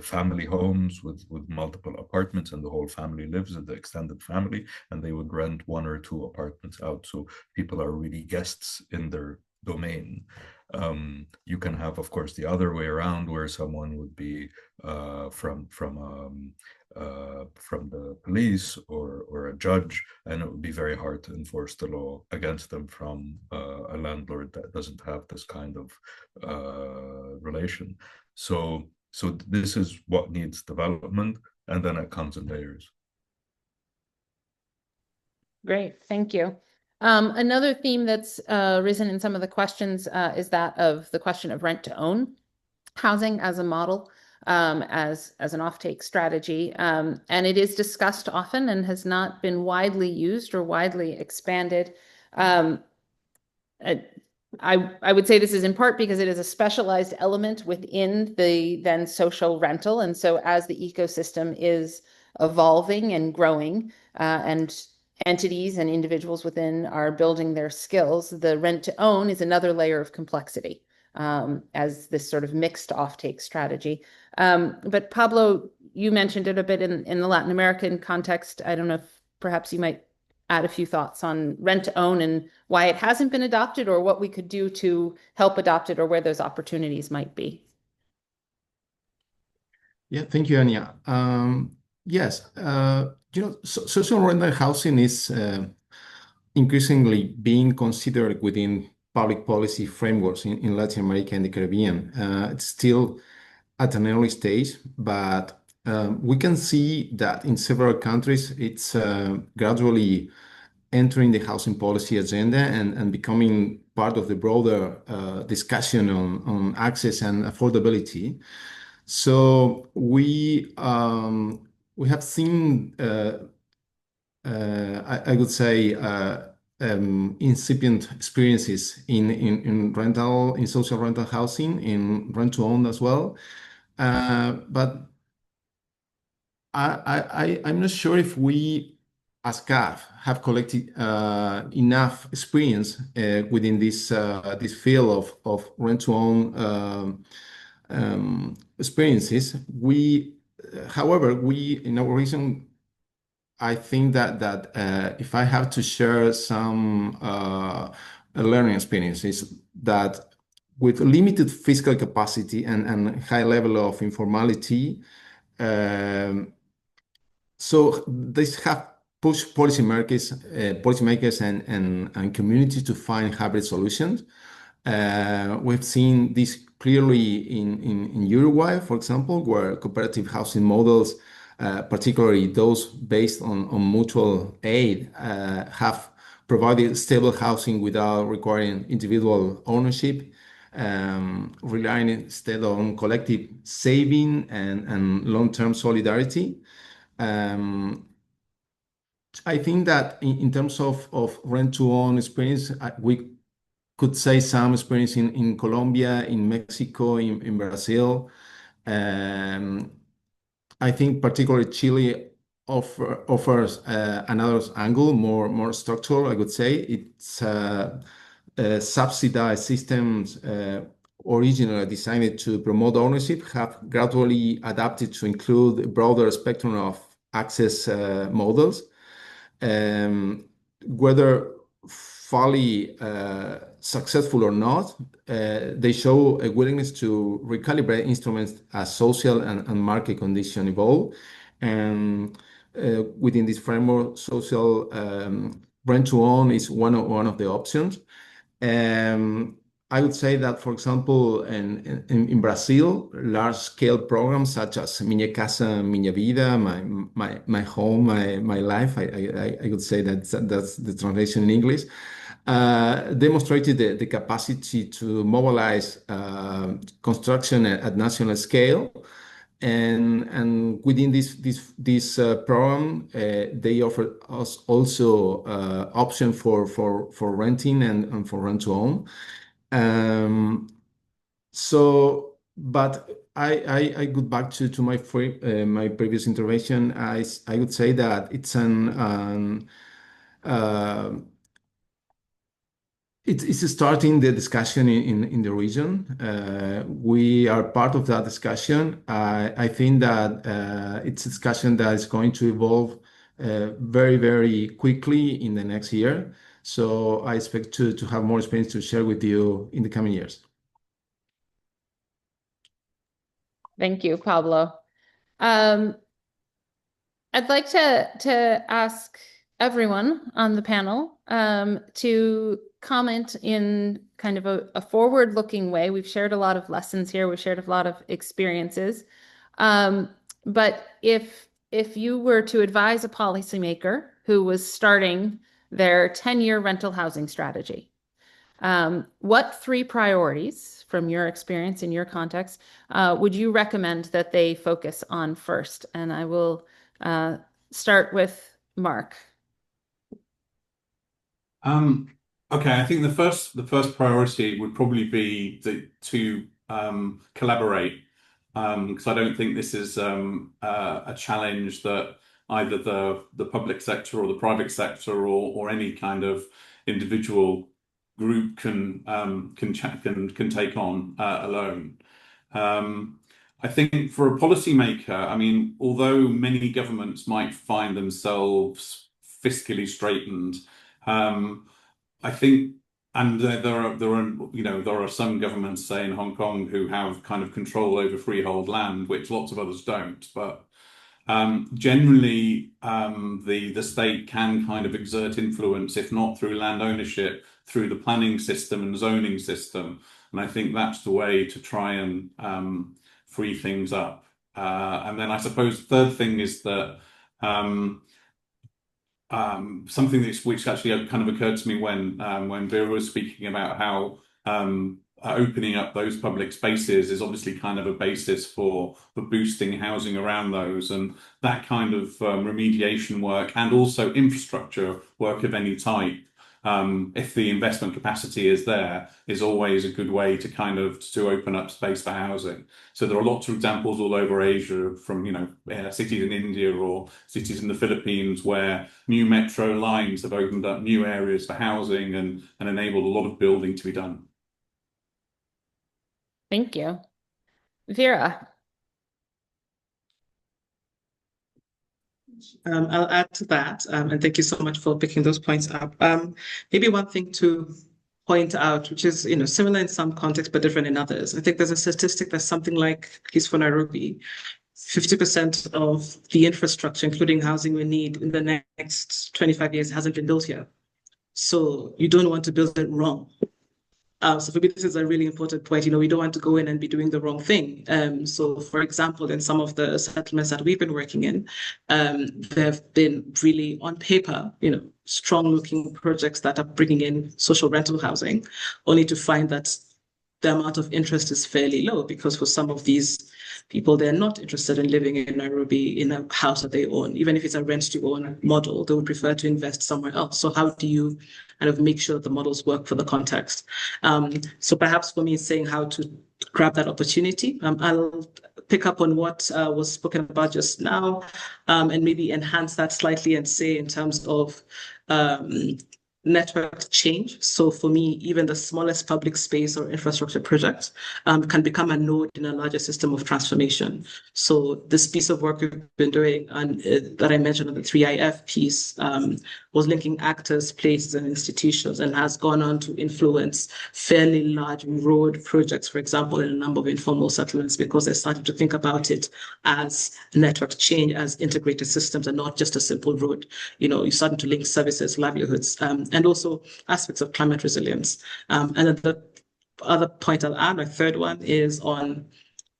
family homes with multiple apartments, and the whole family lives in the extended family, and they would rent one or two apartments out. So people are really guests in their domain. You can have, of course, the other way around, where someone would be from the police or a judge, and it would be very hard to enforce the law against them from a landlord that doesn't have this kind of relation. So this is what needs development, and then it comes in layers. Great, thank you. Another theme that's risen in some of the questions is that of the question of rent to own housing as a model, as an offtake strategy. And it is discussed often and has not been widely used or widely expanded. I would say this is in part because it is a specialized element within the then social rental. And so as the ecosystem is evolving and growing, and entities and individuals within are building their skills, the rent to own is another layer of complexity as this sort of mixed offtake strategy. But Pablo, you mentioned it a bit in the Latin American context. I don't know if perhaps you might add a few thoughts on rent to own and why it hasn't been adopted, or what we could do to help adopt it, or where those opportunities might be. Yeah, thank you, Anya. Yes, social rental housing is increasingly being considered within public policy frameworks in Latin America and the Caribbean. It's still at an early stage, but we can see that in several countries, it's gradually entering the housing policy agenda and becoming part of the broader discussion on access and affordability. So we have seen I would say, incipient experiences in rental, in social rental housing, in rent to own as well. But I'm not sure if we, as CAF, have collected enough experience within this field of rent to own experiences. However, in our region, I think that if I have to share some learning experiences, that with limited fiscal capacity and high level of informality, um, so this have pushed policymakers and communities to find hybrid solutions. We've seen this clearly in Uruguay, for example, where cooperative housing models, particularly those based on mutual aid, have provided stable housing without requiring individual ownership, relying instead on collective saving and long-term solidarity. Um, I think that in terms of rent to own experience, we could say some experience in Colombia, in Mexico, in Brazil. Um, I think particularly Chile offers another angle, more structural, I would say. It's subsidized systems originally designed to promote ownership have gradually adapted to include a broader spectrum of access models. Whether fully successful or not, they show a willingness to recalibrate instruments as social and market conditions evolve. And within this framework, social rent to own is one of the options. Um, I would say that, for example, in Brazil, large-scale programs such as Minha Casa, Minha Vida, my home, my life, I would say that's the translation in English, demonstrated the capacity to mobilize construction at national scale. And within this program, they offer us also option for renting and for rent to own. But I go back to my previous intervention. I would say that uh, it's starting the discussion in the region. We are part of that discussion. I think that it's a discussion that is going to evolve very, very quickly in the next year. So I expect to have more experience to share with you in the coming years. Thank you, Pablo. I'd like to ask everyone on the panel to comment in kind of a forward-looking way. We've shared a lot of lessons here. We've shared a lot of experiences. But if you were to advise a policymaker who was starting their 10-year rental housing strategy, what 3 priorities from your experience in your context would you recommend that they focus on first? And I will start with Mark. Okay, I think the first priority would probably be to collaborate, because I don't think this is a challenge that either the public sector or the private sector or any kind of individual group can take on alone. I think for a policymaker, I mean, although many governments might find themselves fiscally straitened, I think, and there are some governments, say in Hong Kong, who have kind of control over freehold land, which lots of others don't. But generally, the state can kind of exert influence, if not through land ownership, through the planning system and zoning system. And I think that's the way to try and free things up. And then I suppose the third thing is that something which actually kind of occurred to me when Vera was speaking about how opening up those public spaces is obviously kind of a basis for boosting housing around those, and that kind of remediation work and also infrastructure work of any type. If the investment capacity is there, is always a good way to kind of to open up space for housing. So there are lots of examples all over Asia, from cities in India or cities in the Philippines, where new metro lines have opened up new areas for housing and enabled a lot of building to be done. Thank you. Vera. I'll add to that, and thank you so much for picking those points up. Maybe one thing to point out, which is similar in some contexts but different in others. I think there's a statistic that's something like, at least for Nairobi, 50% of the infrastructure, including housing we need in the next 25 years, hasn't been built yet. So you don't want to build it wrong. So for me, this is a really important point. We don't want to go in and be doing the wrong thing. So for example, in some of the settlements that we've been working in, there have been really, on paper, strong looking projects that are bringing in social rental housing, only to find that the amount of interest is fairly low, because for some of these people, they're not interested in living in Nairobi in a house that they own. Even if it's a rent to own model, they would prefer to invest somewhere else. So how do you kind of make sure that the models work for the context? So perhaps for me, saying how to grab that opportunity, I'll pick up on what was spoken about just now, and maybe enhance that slightly and say in terms of network change. So for me, even the smallest public space or infrastructure project can become a node in a larger system of transformation. So this piece of work we've been doing, and that I mentioned on the 3IF piece, was linking actors, places, and institutions, and has gone on to influence fairly large road projects, for example, in a number of informal settlements, because they started to think about it as network change, as integrated systems, and not just a simple road. You're starting to link services, livelihoods, and also aspects of climate resilience. And then the other point I'll add, my third one, is on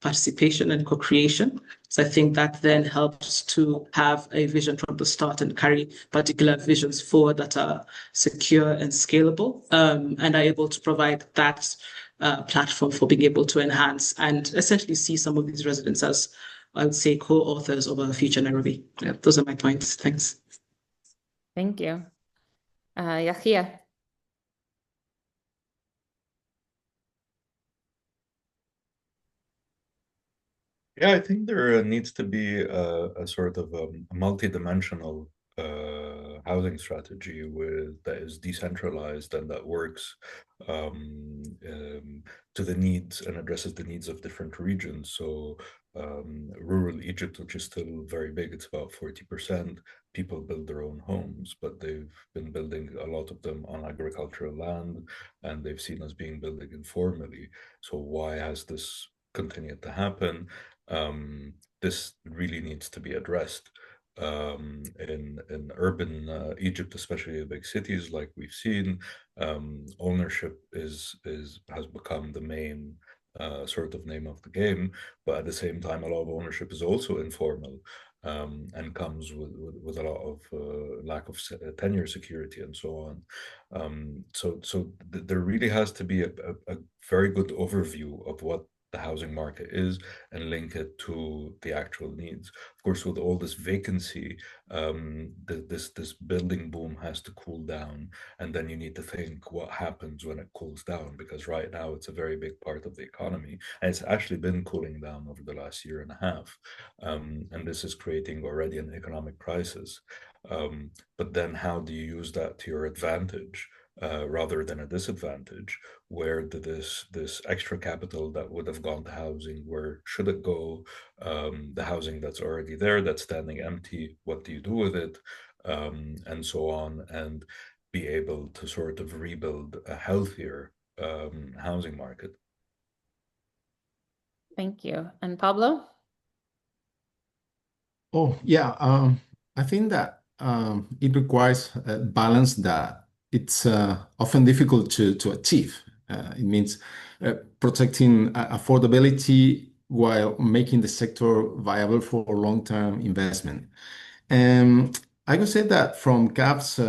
participation and co-creation. So I think that then helps to have a vision from the start and carry particular visions forward that are secure and scalable, and are able to provide that platform for being able to enhance and essentially see some of these residents as, I would say, co-authors of a future Nairobi. Yeah, those are my points. Thanks. Thank you. Yahia. Yeah, I think there needs to be a sort of a multi-dimensional housing strategy that is decentralized and that works to the needs and addresses the needs of different regions. So rural Egypt, which is still very big, it's about 40%. People build their own homes, but they've been building a lot of them on agricultural land, and they've seen us building informally. So why has this continued to happen? This really needs to be addressed. In urban Egypt, especially in big cities like we've seen, ownership has become the main sort of name of the game, but at the same time, a lot of ownership is also informal, and comes with a lot of lack of tenure security and so on. So there really has to be a very good overview of what the housing market is and link it to the actual needs. Of course, with all this vacancy, this building boom has to cool down, and then you need to think what happens when it cools down, because right now it's a very big part of the economy, and it's actually been cooling down over the last year and a half, and this is creating already an economic crisis. But then how do you use that to your advantage? Rather than a disadvantage? Where did this extra capital that would have gone to housing, where should it go? The housing that's already there, that's standing empty, what do you do with it? And so on, and be able to sort of rebuild a healthier housing market. Thank you. And Pablo? Oh, yeah. I think that it requires a balance that it's often difficult to achieve. It means protecting affordability while making the sector viable for long-term investment. I would say that from CAF's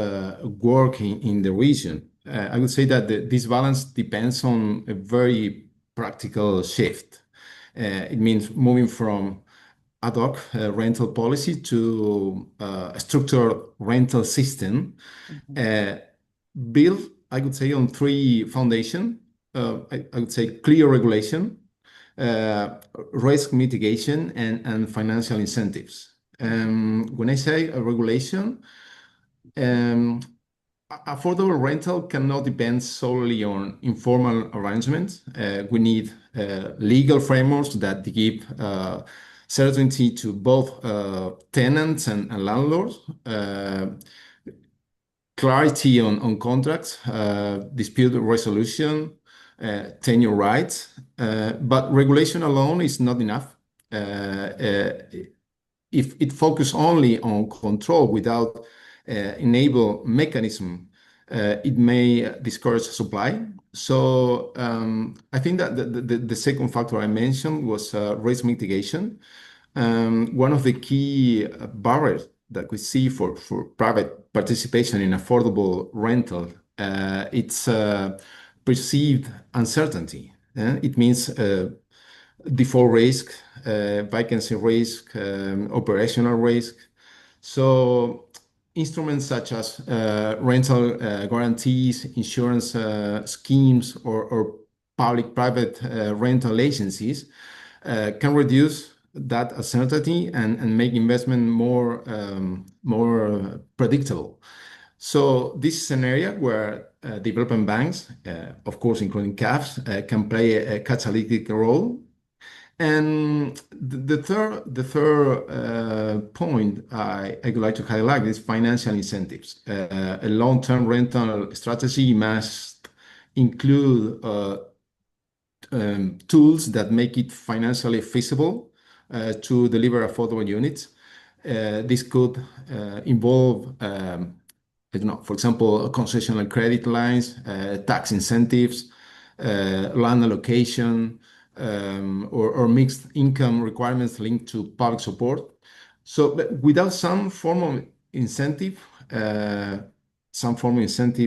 work in the region, I would say that this balance depends on a very practical shift. It means moving from ad hoc rental policy to a structured rental system built, I would say, on three foundations. I would say clear regulation, risk mitigation, and financial incentives. When I say a regulation, affordable rental cannot depend solely on informal arrangements. We need legal frameworks that give certainty to both tenants and landlords, clarity on contracts, dispute resolution, tenure rights. But regulation alone is not enough. If it focuses only on control without enable mechanism, it may discourage supply. So I think that the second factor I mentioned was risk mitigation. One of the key barriers that we see for private participation in affordable rental, it's perceived uncertainty. It means default risk, vacancy risk, operational risk. So instruments such as rental guarantees, insurance schemes, or public-private rental agencies can reduce that uncertainty and make investment more predictable. So this is an area where development banks, of course, including CAFs, can play a catalytic role. And the third point I would like to highlight is financial incentives. A long-term rental strategy must include tools that make it financially feasible to deliver affordable units. This could involve, I don't know, for example, concessional credit lines, tax incentives, land allocation, or mixed income requirements linked to public support. So without some form of incentive,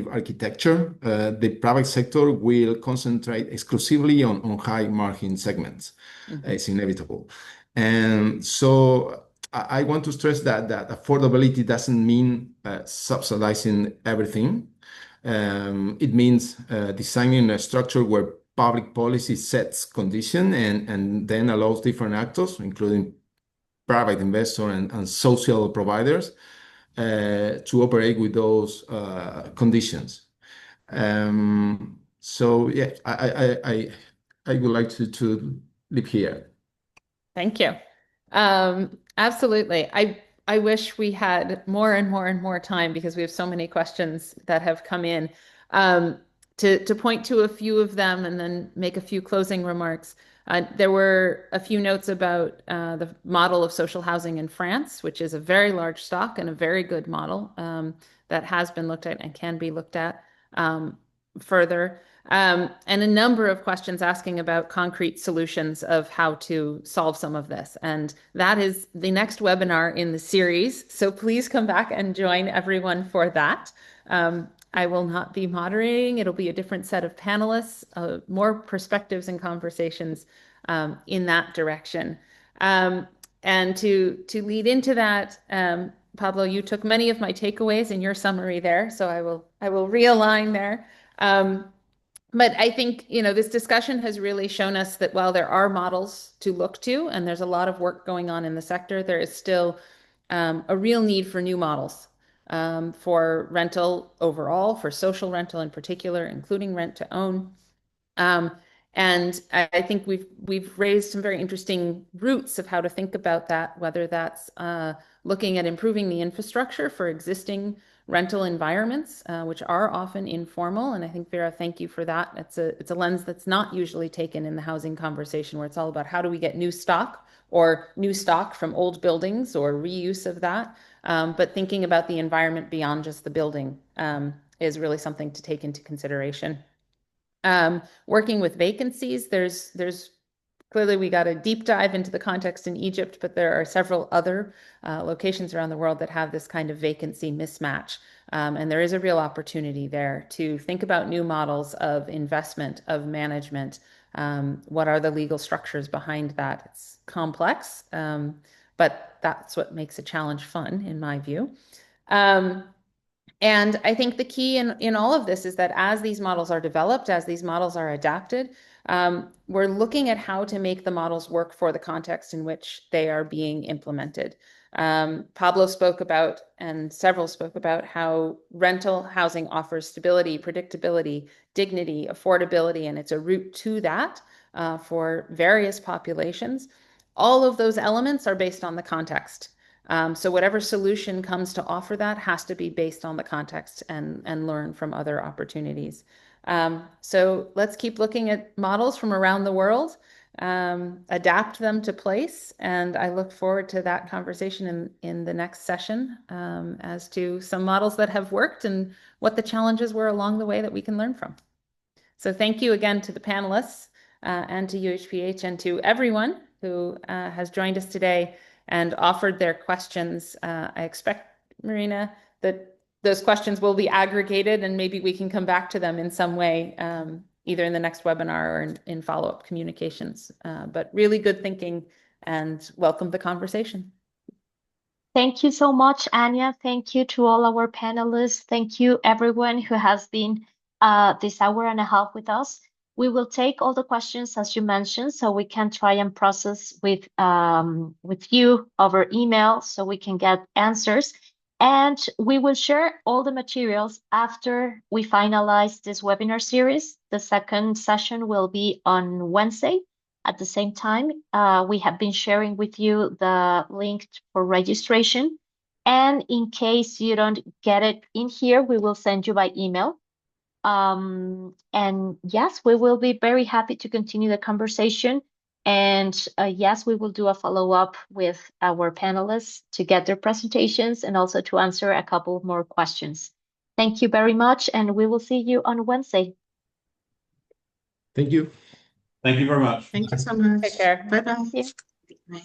architecture, the private sector will concentrate exclusively on high margin segments. It's inevitable. And so I want to stress that affordability doesn't mean subsidizing everything. It means designing a structure where public policy sets condition and then allows different actors, including private investor and social providers, to operate with those conditions. So yeah, I would like to leave here. Thank you. Absolutely. I wish we had more and more and more time because we have so many questions that have come in. To point to a few of them and then make a few closing remarks. There were a few notes about the model of social housing in France, which is a very large stock and a very good model that has been looked at and can be looked at further. And a number of questions asking about concrete solutions of how to solve some of this. And that is the next webinar in the series. So please come back and join everyone for that. I will not be moderating. It'll be a different set of panelists, more perspectives and conversations in that direction. And to lead into that, Pablo, you took many of my takeaways in your summary there, so I will realign there. But I think, this discussion has really shown us that while there are models to look to, and there's a lot of work going on in the sector, there is still a real need for new models for rental overall, for social rental in particular, including rent to own. And I think we've raised some very interesting routes of how to think about that, whether that's looking at improving the infrastructure for existing rental environments, which are often informal. And I think, Vera, thank you for that. It's a lens that's not usually taken in the housing conversation, where it's all about how do we get new stock or new stock from old buildings or reuse of that. But thinking about the environment beyond just the building is really something to take into consideration. Working with vacancies, there's clearly we got a deep dive into the context in Egypt, but there are several other locations around the world that have this kind of vacancy mismatch. And there is a real opportunity there to think about new models of investment, of management. What are the legal structures behind that? It's complex, but that's what makes a challenge fun, in my view. And I think the key in all of this is that as these models are developed, as these models are adapted, we're looking at how to make the models work for the context in which they are being implemented. Pablo spoke about, and several spoke about, how rental housing offers stability, predictability, dignity, affordability, and it's a route to that for various populations. All of those elements are based on the context. So whatever solution comes to offer that has to be based on the context and learn from other opportunities. So let's keep looking at models from around the world, adapt them to place, and I look forward to that conversation in the next session as to some models that have worked and what the challenges were along the way that we can learn from. So thank you again to the panelists and to UHPH and to everyone who has joined us today and offered their questions. I expect, Marina, that those questions will be aggregated and maybe we can come back to them in some way, either in the next webinar or in follow-up communications. But really good thinking, and welcome the conversation. Thank you so much, Anya. Thank you to all our panelists. Thank you, everyone who has been this hour and a half with us. We will take all the questions as you mentioned, so we can try and process with you over email so we can get answers. And we will share all the materials after we finalize this webinar series. The second session will be on Wednesday. At the same time, we have been sharing with you the link for registration. And in case you don't get it in here, we will send you by email. And yes, we will be very happy to continue the conversation. And yes, we will do a follow-up with our panelists to get their presentations and also to answer a couple more questions. Thank you very much, and we will see you on Wednesday. Thank you. Thank you very much. Thank you so much. Take care. Bye-bye. Thank you. Bye.